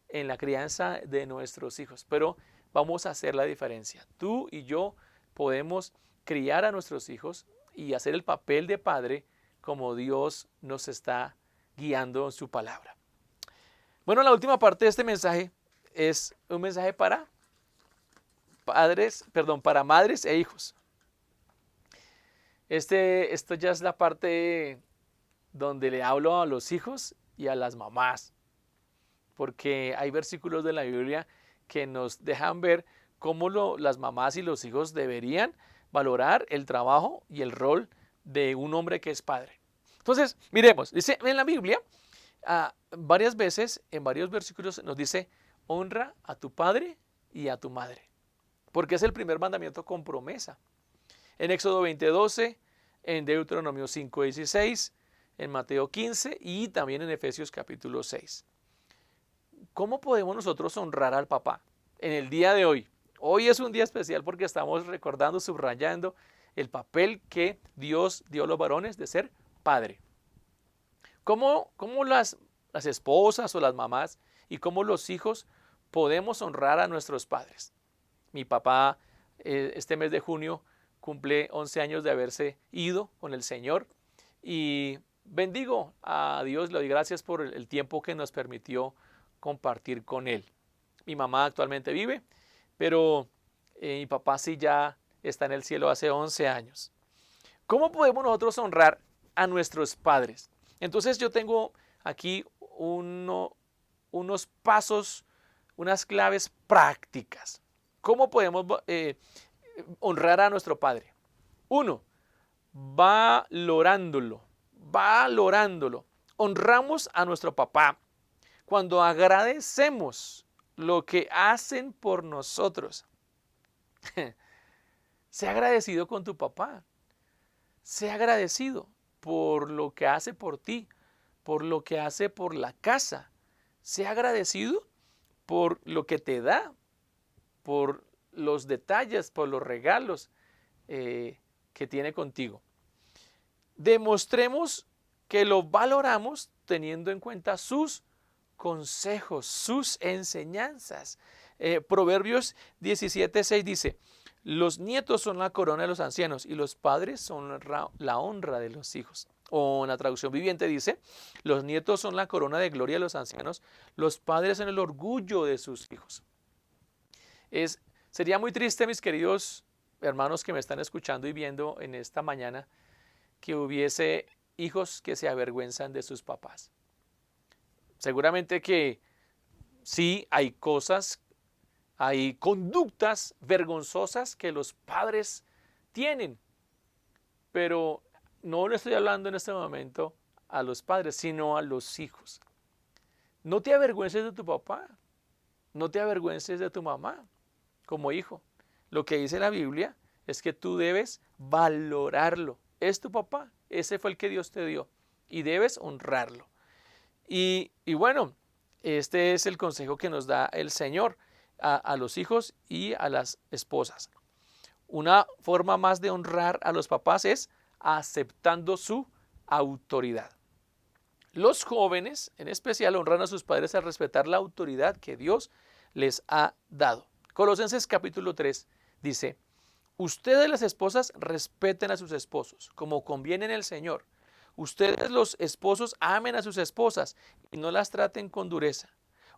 en la crianza de nuestros hijos, pero vamos a hacer la diferencia. Tú y yo podemos criar a nuestros hijos y hacer el papel de padre como Dios nos está guiando en su palabra. Bueno, la última parte de este mensaje es un mensaje para para madres e hijos. Esto ya es la parte donde le hablo a los hijos y a las mamás, porque hay versículos de la Biblia que nos dejan ver cómo las mamás y los hijos deberían valorar el trabajo y el rol de un hombre que es padre. Entonces, miremos, dice en la Biblia, varias veces, en varios versículos nos dice, honra a tu padre y a tu madre, porque es el primer mandamiento con promesa. En Éxodo 20:12, en Deuteronomio 5:16, en Mateo 15 y también en Efesios capítulo 6. ¿Cómo podemos nosotros honrar al papá en el día de hoy? Hoy es un día especial porque estamos recordando, subrayando el papel que Dios dio a los varones de ser padre. ¿Cómo las esposas o las mamás y cómo los hijos podemos honrar a nuestros padres? Mi papá este mes de junio cumple 11 años de haberse ido con el Señor y bendigo a Dios, le doy gracias por el tiempo que nos permitió compartir con Él. Mi mamá actualmente vive, pero mi papá sí ya está en el cielo hace 11 años. ¿Cómo podemos nosotros honrar a nuestros padres? Entonces yo tengo aquí unos pasos, unas claves prácticas. ¿Cómo podemos honrar a nuestro padre? 1. Valorándolo. Honramos a nuestro papá cuando agradecemos lo que hacen por nosotros. Sé agradecido con tu papá. Sé agradecido por lo que hace por ti, por lo que hace por la casa. Sé agradecido por lo que te da, por los detalles, por los regalos que tiene contigo. Demostremos que lo valoramos teniendo en cuenta sus consejos, sus enseñanzas. Proverbios 17:6 dice, los nietos son la corona de los ancianos y los padres son la honra de los hijos. O en la traducción viviente dice, los nietos son la corona de gloria de los ancianos, los padres son el orgullo de sus hijos. Sería muy triste, mis queridos hermanos que me están escuchando y viendo en esta mañana, que hubiese hijos que se avergüenzan de sus papás. Seguramente que sí hay cosas, hay conductas vergonzosas que los padres tienen, pero no le estoy hablando en este momento a los padres, sino a los hijos. No te avergüences de tu papá, no te avergüences de tu mamá como hijo. Lo que dice la Biblia es que tú debes valorarlo. Es tu papá, ese fue el que Dios te dio y debes honrarlo. Y bueno, este es el consejo que nos da el Señor a los hijos y a las esposas. Una forma más de honrar a los papás es aceptando su autoridad. Los jóvenes, en especial, honran a sus padres al respetar la autoridad que Dios les ha dado. Colosenses capítulo 3 dice, ustedes las esposas respeten a sus esposos como conviene en el Señor. Ustedes los esposos amen a sus esposas y no las traten con dureza.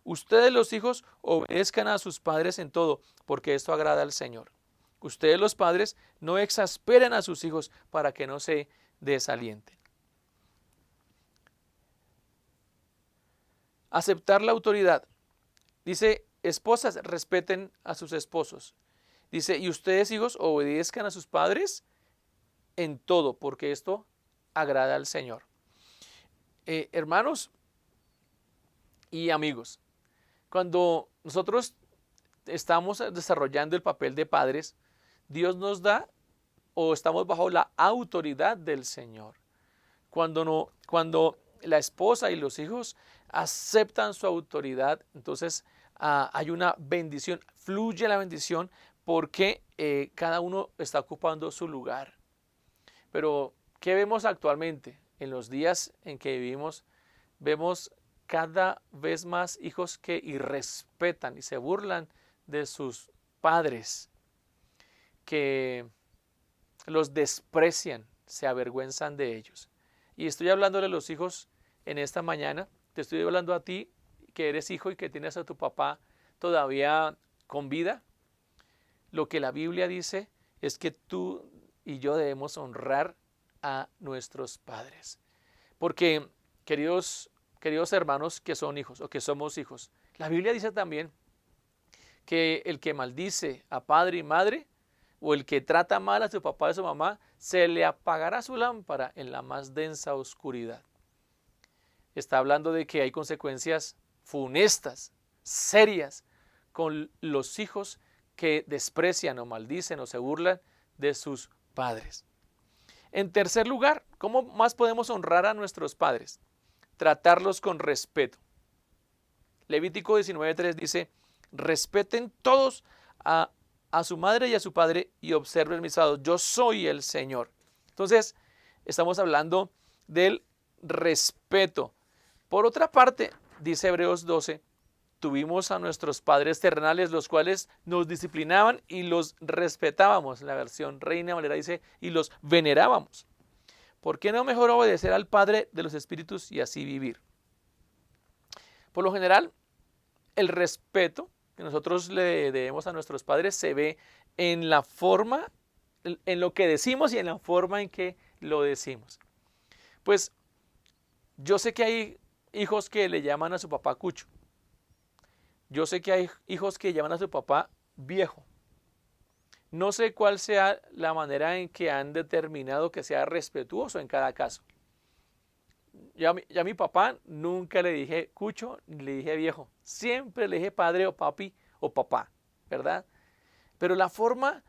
Ustedes los hijos obedezcan a sus padres en todo, porque esto agrada al Señor. Ustedes los padres no exasperen a sus hijos para que no se desalienten. Aceptar la autoridad. Dice, esposas respeten a sus esposos. Dice, y ustedes hijos obedezcan a sus padres en todo, porque esto agrada al Señor. Hermanos y amigos, cuando nosotros estamos desarrollando el papel de padres, Dios nos da o estamos bajo la autoridad del Señor. Cuando la esposa y los hijos aceptan su autoridad, entonces hay una bendición, fluye la bendición porque cada uno está ocupando su lugar. Pero, ¿qué vemos actualmente? En los días en que vivimos, vemos cada vez más hijos que irrespetan y se burlan de sus padres, que los desprecian, se avergüenzan de ellos. Y estoy hablándole a los hijos en esta mañana, te estoy hablando a ti que eres hijo y que tienes a tu papá todavía con vida. Lo que la Biblia dice es que tú y yo debemos honrar a nuestros padres. Porque, queridos hermanos que son hijos o que somos hijos, la Biblia dice también que el que maldice a padre y madre o el que trata mal a su papá y a su mamá, se le apagará su lámpara en la más densa oscuridad. Está hablando de que hay consecuencias funestas, serias, con los hijos que desprecian o maldicen o se burlan de sus padres. En tercer lugar, ¿cómo más podemos honrar a nuestros padres? Tratarlos con respeto. Levítico 19:3 dice, respeten todos a su madre y a su padre y observen mis pasos. Yo soy el Señor. Entonces, estamos hablando del respeto. Por otra parte, dice Hebreos 12, tuvimos a nuestros padres terrenales, los cuales nos disciplinaban y los respetábamos. La versión Reina Valera dice, y los venerábamos. ¿Por qué no mejor obedecer al Padre de los Espíritus y así vivir? Por lo general, el respeto que nosotros le debemos a nuestros padres se ve en la forma, en lo que decimos y en la forma en que lo decimos. Pues yo sé que hay hijos que le llaman a su papá cucho. Yo sé que hay hijos que llaman a su papá viejo. No sé cuál sea la manera en que han determinado que sea respetuoso en cada caso. Ya a mi papá nunca le dije cucho ni le dije viejo. Siempre le dije padre o papi o papá, ¿verdad? Pero la forma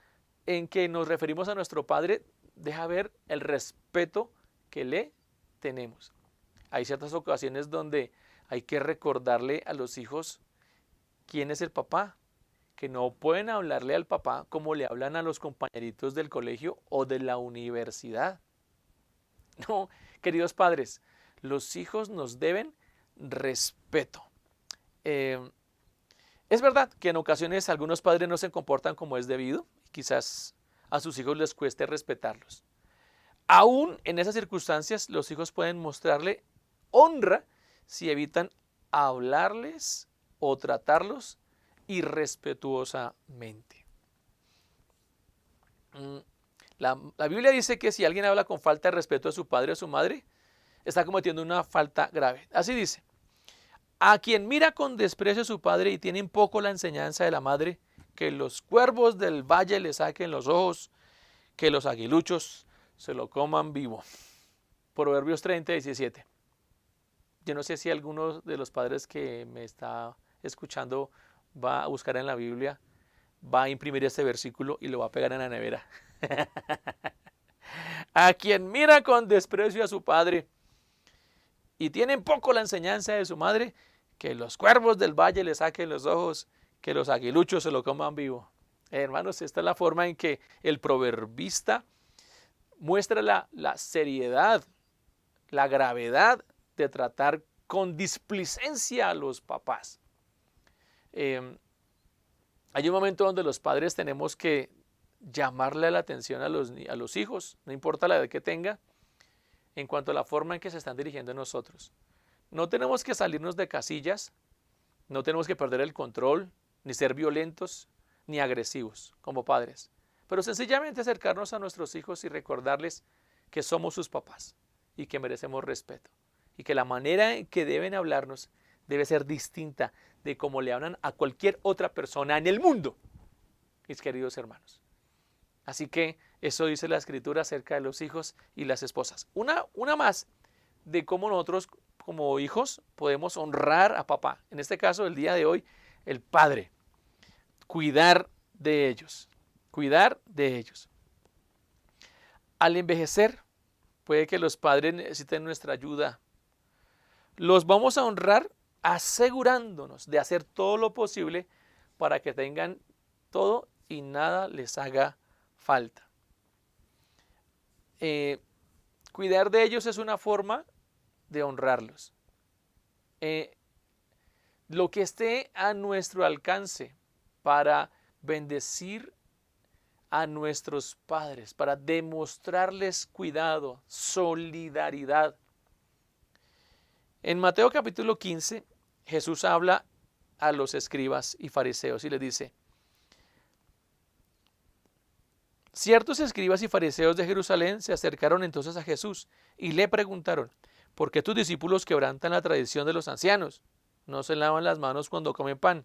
en que nos referimos a nuestro padre deja ver el respeto que le tenemos. Hay ciertas ocasiones donde hay que recordarle a los hijos quién es el papá, que no pueden hablarle al papá como le hablan a los compañeritos del colegio o de la universidad. No, queridos padres, los hijos nos deben respeto. Es verdad que en ocasiones algunos padres no se comportan como es debido, quizás a sus hijos les cueste respetarlos. Aún en esas circunstancias, los hijos pueden mostrarle honra si evitan hablarles o tratarlos irrespetuosamente. La Biblia dice que si alguien habla con falta de respeto a su padre o a su madre, está cometiendo una falta grave. Así dice, a quien mira con desprecio a su padre y tiene en poco la enseñanza de la madre, que los cuervos del valle le saquen los ojos, que los aguiluchos se lo coman vivo. Proverbios 30:17. Yo no sé si alguno de los padres que me está escuchando va a buscar en la Biblia, va a imprimir este versículo y lo va a pegar en la nevera. A quien mira con desprecio a su padre y tiene en poco la enseñanza de su madre, que los cuervos del valle le saquen los ojos, que los aguiluchos se lo coman vivo. Hermanos, esta es la forma en que el proverbista muestra la seriedad, la gravedad de tratar con displicencia a los papás. Hay un momento donde los padres tenemos que llamarle la atención a los hijos, no importa la edad que tenga, en cuanto a la forma en que se están dirigiendo a nosotros. No tenemos que salirnos de casillas, no tenemos que perder el control, ni ser violentos, ni agresivos como padres, pero sencillamente acercarnos a nuestros hijos y recordarles que somos sus papás y que merecemos respeto y que la manera en que deben hablarnos debe ser distinta de cómo le hablan a cualquier otra persona en el mundo, mis queridos hermanos. Así que eso dice la Escritura acerca de los hijos y las esposas. Una más de cómo nosotros como hijos podemos honrar a papá. En este caso, el día de hoy, el padre. Cuidar de ellos. Cuidar de ellos. Al envejecer, puede que los padres necesiten nuestra ayuda. Los vamos a honrar asegurándonos de hacer todo lo posible para que tengan todo y nada les haga falta. Cuidar de ellos es una forma de honrarlos. lo que esté a nuestro alcance para bendecir a nuestros padres, para demostrarles cuidado, solidaridad. En Mateo capítulo 15, Jesús habla a los escribas y fariseos y les dice: ciertos escribas y fariseos de Jerusalén se acercaron entonces a Jesús y le preguntaron: ¿por qué tus discípulos quebrantan la tradición de los ancianos? No se lavan las manos cuando comen pan.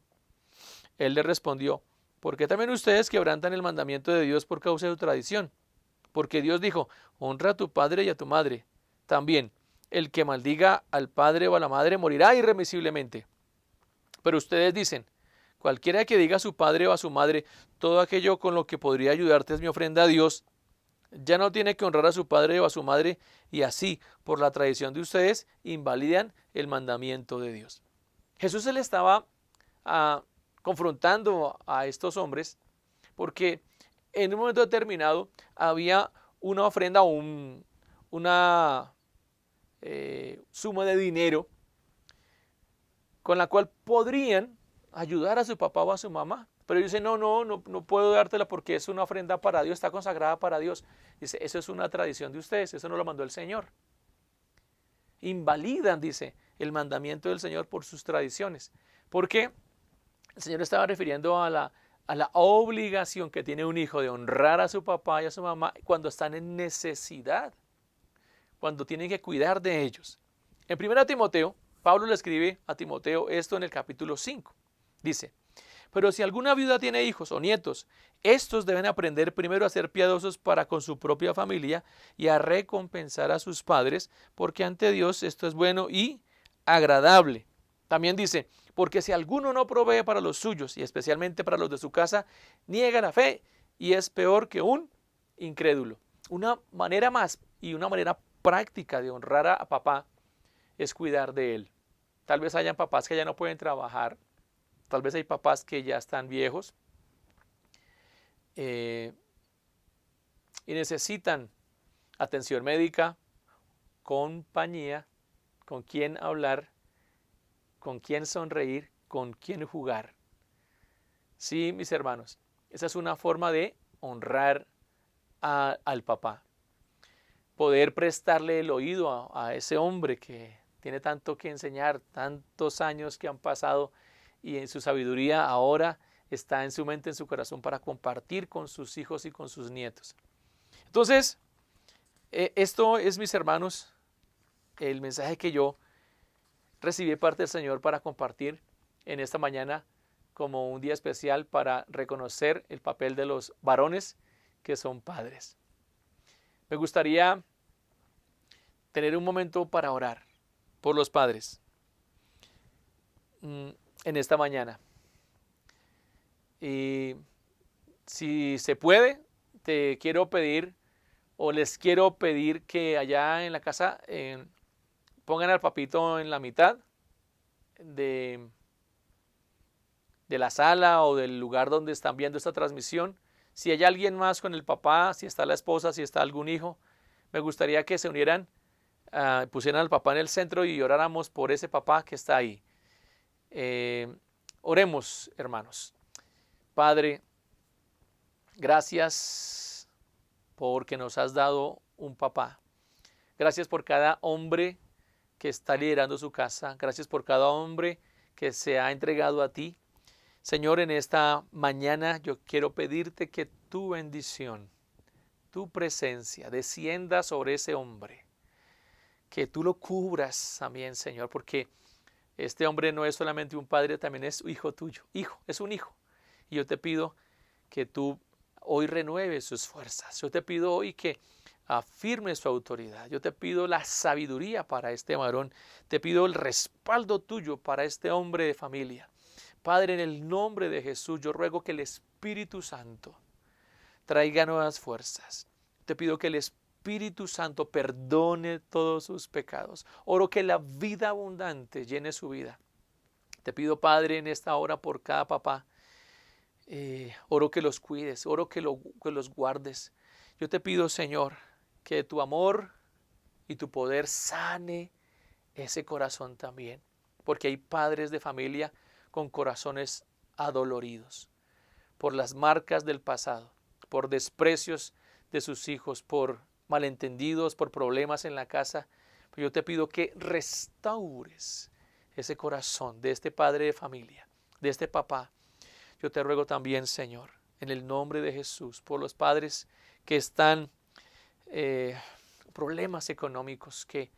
Él les respondió: ¿por qué también ustedes quebrantan el mandamiento de Dios por causa de su tradición? Porque Dios dijo: honra a tu padre y a tu madre. También, el que maldiga al padre o a la madre morirá irremisiblemente. Pero ustedes dicen: cualquiera que diga a su padre o a su madre, todo aquello con lo que podría ayudarte es mi ofrenda a Dios, ya no tiene que honrar a su padre o a su madre, y así, por la tradición de ustedes, invalidan el mandamiento de Dios. Jesús se le estaba confrontando a estos hombres porque en un momento determinado había una ofrenda o una suma de dinero con la cual podrían ayudar a su papá o a su mamá. Pero ellos dicen: no puedo dártela porque es una ofrenda para Dios, está consagrada para Dios. Dice: eso es una tradición de ustedes, eso no lo mandó el Señor. Invalidan, dice, el mandamiento del Señor por sus tradiciones. Porque el Señor estaba refiriendo a la obligación que tiene un hijo de honrar a su papá y a su mamá cuando están en necesidad, cuando tienen que cuidar de ellos. En 1 Timoteo, Pablo le escribe a Timoteo esto en el capítulo 5. Dice: pero si alguna viuda tiene hijos o nietos, estos deben aprender primero a ser piadosos para con su propia familia y a recompensar a sus padres, porque ante Dios esto es bueno y agradable. También dice: porque si alguno no provee para los suyos y especialmente para los de su casa, niega la fe y es peor que un incrédulo. Una manera más y una manera práctica de honrar a papá es cuidar de él. Tal vez hayan papás que ya no pueden trabajar. Tal vez hay papás que ya están viejos y necesitan atención médica, compañía, con quién hablar, con quién sonreír, con quién jugar. Sí, mis hermanos, esa es una forma de honrar al papá. Poder prestarle el oído a ese hombre que tiene tanto que enseñar, tantos años que han pasado, y en su sabiduría ahora está en su mente, en su corazón, para compartir con sus hijos y con sus nietos. Entonces, esto es, mis hermanos, el mensaje que yo recibí de parte del Señor para compartir en esta mañana como un día especial para reconocer el papel de los varones que son padres. Me gustaría tener un momento para orar por los padres en esta mañana. Y si se puede, te quiero pedir o les quiero pedir que allá en la casa pongan al papito en la mitad de la sala o del lugar donde están viendo esta transmisión. Si hay alguien más con el papá, si está la esposa, si está algún hijo, me gustaría que se unieran, pusieran al papá en el centro y oráramos por ese papá que está ahí. Oremos, hermanos. Padre, gracias porque nos has dado un papá. Gracias por cada hombre que está liderando su casa. Gracias por cada hombre que se ha entregado a ti. Señor, en esta mañana yo quiero pedirte que tu bendición, tu presencia descienda sobre ese hombre. Que tú lo cubras también, Señor, porque este hombre no es solamente un padre, también es hijo tuyo. Hijo, es un hijo. Y yo te pido que tú hoy renueves sus fuerzas. Yo te pido hoy que afirmes su autoridad. Yo te pido la sabiduría para este varón. Te pido el respaldo tuyo para este hombre de familia. Padre, en el nombre de Jesús, yo ruego que el Espíritu Santo traiga nuevas fuerzas. Te pido que el Espíritu Santo perdone todos sus pecados. Oro que la vida abundante llene su vida. Te pido, Padre, en esta hora por cada papá. Oro que los cuides, oro que los guardes. Yo te pido, Señor, que tu amor y tu poder sane ese corazón también. porque hay padres de familia con corazones adoloridos por las marcas del pasado, por desprecios de sus hijos, por malentendidos, por problemas en la casa. Pero yo te pido que restaures ese corazón de este padre de familia, de este papá. Yo te ruego también, Señor, en el nombre de Jesús, por los padres que están problemas económicos, que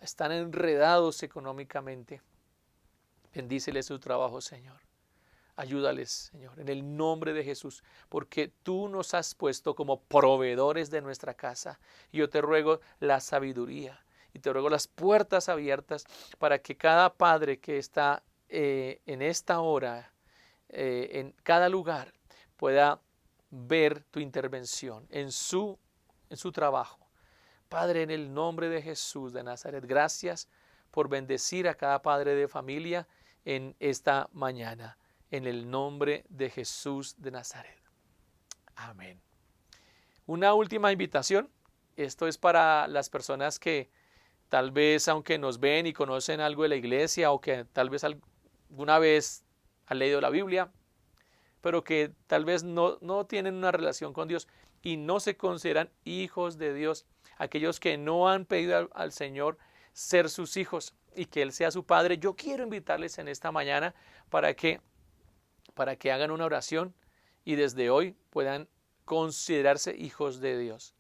están enredados económicamente. Bendíceles su trabajo, Señor. Ayúdales, Señor, en el nombre de Jesús, porque tú nos has puesto como proveedores de nuestra casa. Y yo te ruego la sabiduría y te ruego las puertas abiertas para que cada padre que está en esta hora, en cada lugar, pueda ver tu intervención en su trabajo. Padre, en el nombre de Jesús de Nazaret, gracias por bendecir a cada padre de familia en esta mañana. En el nombre de Jesús de Nazaret. Amén. Una última invitación. Esto es para las personas que tal vez, aunque nos ven y conocen algo de la iglesia, o que tal vez alguna vez han leído la Biblia, pero que tal vez no tienen una relación con Dios y no se consideran hijos de Dios. Aquellos que no han pedido al Señor ser sus hijos y que Él sea su Padre. Yo quiero invitarles en esta mañana para que hagan una oración y desde hoy puedan considerarse hijos de Dios.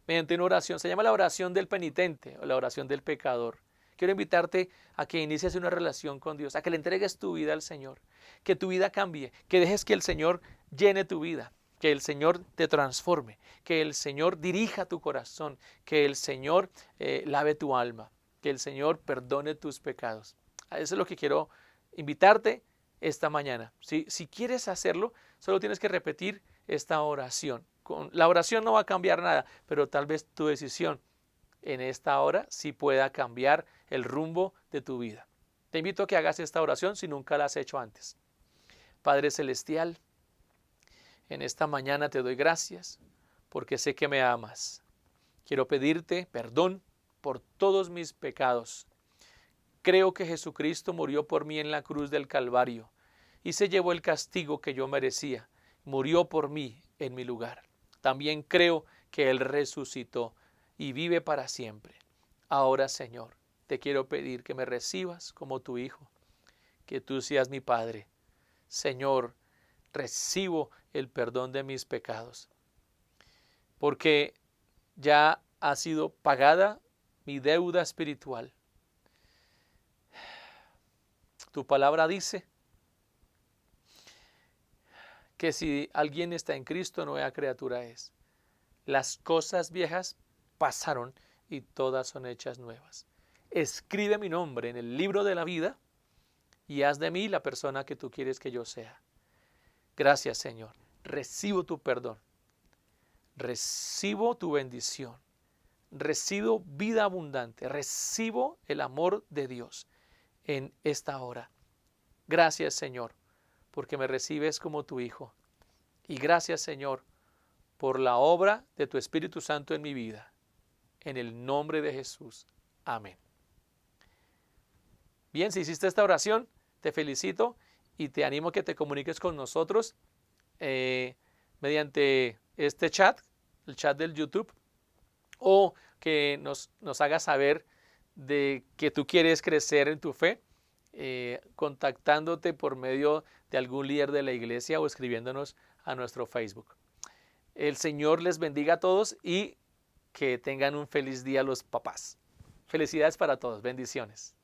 Mediante una oración, se llama la oración del penitente o la oración del pecador. Quiero invitarte a que inicies una relación con Dios, a que le entregues tu vida al Señor, que tu vida cambie, que dejes que el Señor llene tu vida, que el Señor te transforme, que el Señor dirija tu corazón, que el Señor lave tu alma, que el Señor perdone tus pecados. A eso es lo que quiero invitarte esta mañana. Si quieres hacerlo, solo tienes que repetir esta oración. La oración no va a cambiar nada, pero tal vez tu decisión en esta hora sí pueda cambiar el rumbo de tu vida. Te invito a que hagas esta oración si nunca la has hecho antes. Padre Celestial, en esta mañana te doy gracias porque sé que me amas. Quiero pedirte perdón por todos mis pecados. Creo que Jesucristo murió por mí en la cruz del Calvario y se llevó el castigo que yo merecía. Murió por mí en mi lugar. También creo que Él resucitó y vive para siempre. Ahora, Señor, te quiero pedir que me recibas como tu Hijo, que tú seas mi Padre. Señor, recibo el perdón de mis pecados, porque ya ha sido pagada mi deuda espiritual. Tu palabra dice que si alguien está en Cristo, nueva criatura es. Las cosas viejas pasaron y todas son hechas nuevas. Escribe mi nombre en el libro de la vida y haz de mí la persona que tú quieres que yo sea. Gracias, Señor. Recibo tu perdón. Recibo tu bendición. Recibo vida abundante. Recibo el amor de Dios en esta hora. Gracias, Señor, porque me recibes como tu Hijo. Y gracias, Señor, por la obra de tu Espíritu Santo en mi vida. En el nombre de Jesús. Amén. Bien, si hiciste esta oración, te felicito y te animo a que te comuniques con nosotros mediante este chat, el chat del YouTube, o que nos hagas saber de que tú quieres crecer en tu fe, contactándote por medio de algún líder de la iglesia o escribiéndonos a nuestro Facebook. El Señor les bendiga a todos y que tengan un feliz día los papás. Felicidades para todos. Bendiciones.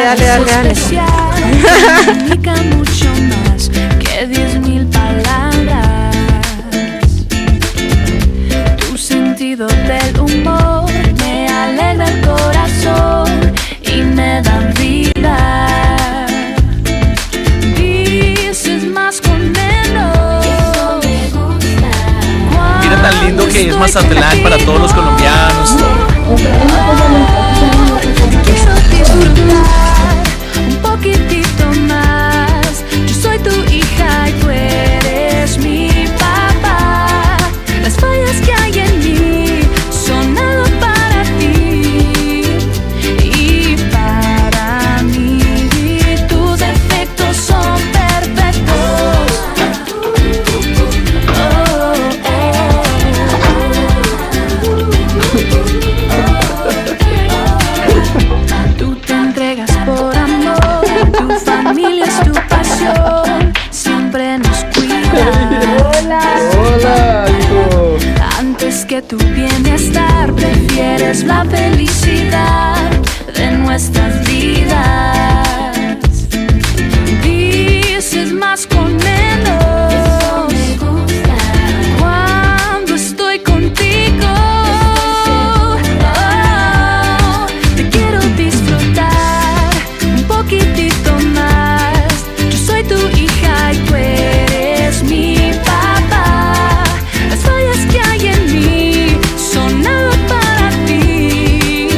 Dale. Comunica mucho más que 10,000 palabras. Tu sentido del humor me alegra el corazón y me da vida. Dices más con menos. Eso me gusta. Mira tan lindo que que es Mazatlán para todos los colombianos. Quiero disfrutar un poquitito más. Yo soy tu hija y tú eres mi papá. Las fallas que hay en mí son algo para ti y para mí. Tus defectos son perfectos. Tú te entregas por amor, tu familia es tu pasión, siempre nos cuidas. Hola, hijo. Antes que tu bienestar, prefieres la felicidad de nuestras vidas. Dices más con menos cuando estoy contigo. Oh, te quiero disfrutar un poquitito más. Yo soy tu hija y tú eres mi papá. Las fallas que hay en mí son algo para ti.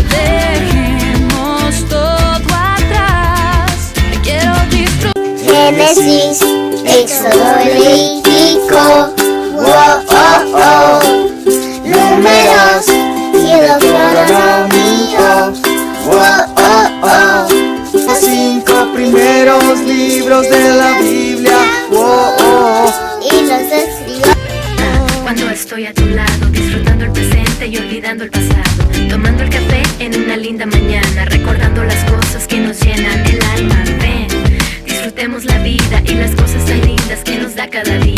Dejemos todo atrás. Te quiero disfrutar. Génesis, Éxodo, Levítico, Números y Deuteronomio, Los 5 primeros libros de la Biblia. y los escribió. Cuando estoy a tu lado, disfrutando el presente y olvidando el pasado, tomando el café en una linda mañana, recordando las cosas que nos llenan el alma. Ven, disfrutemos la vida y las cosas tan lindas que nos da cada día.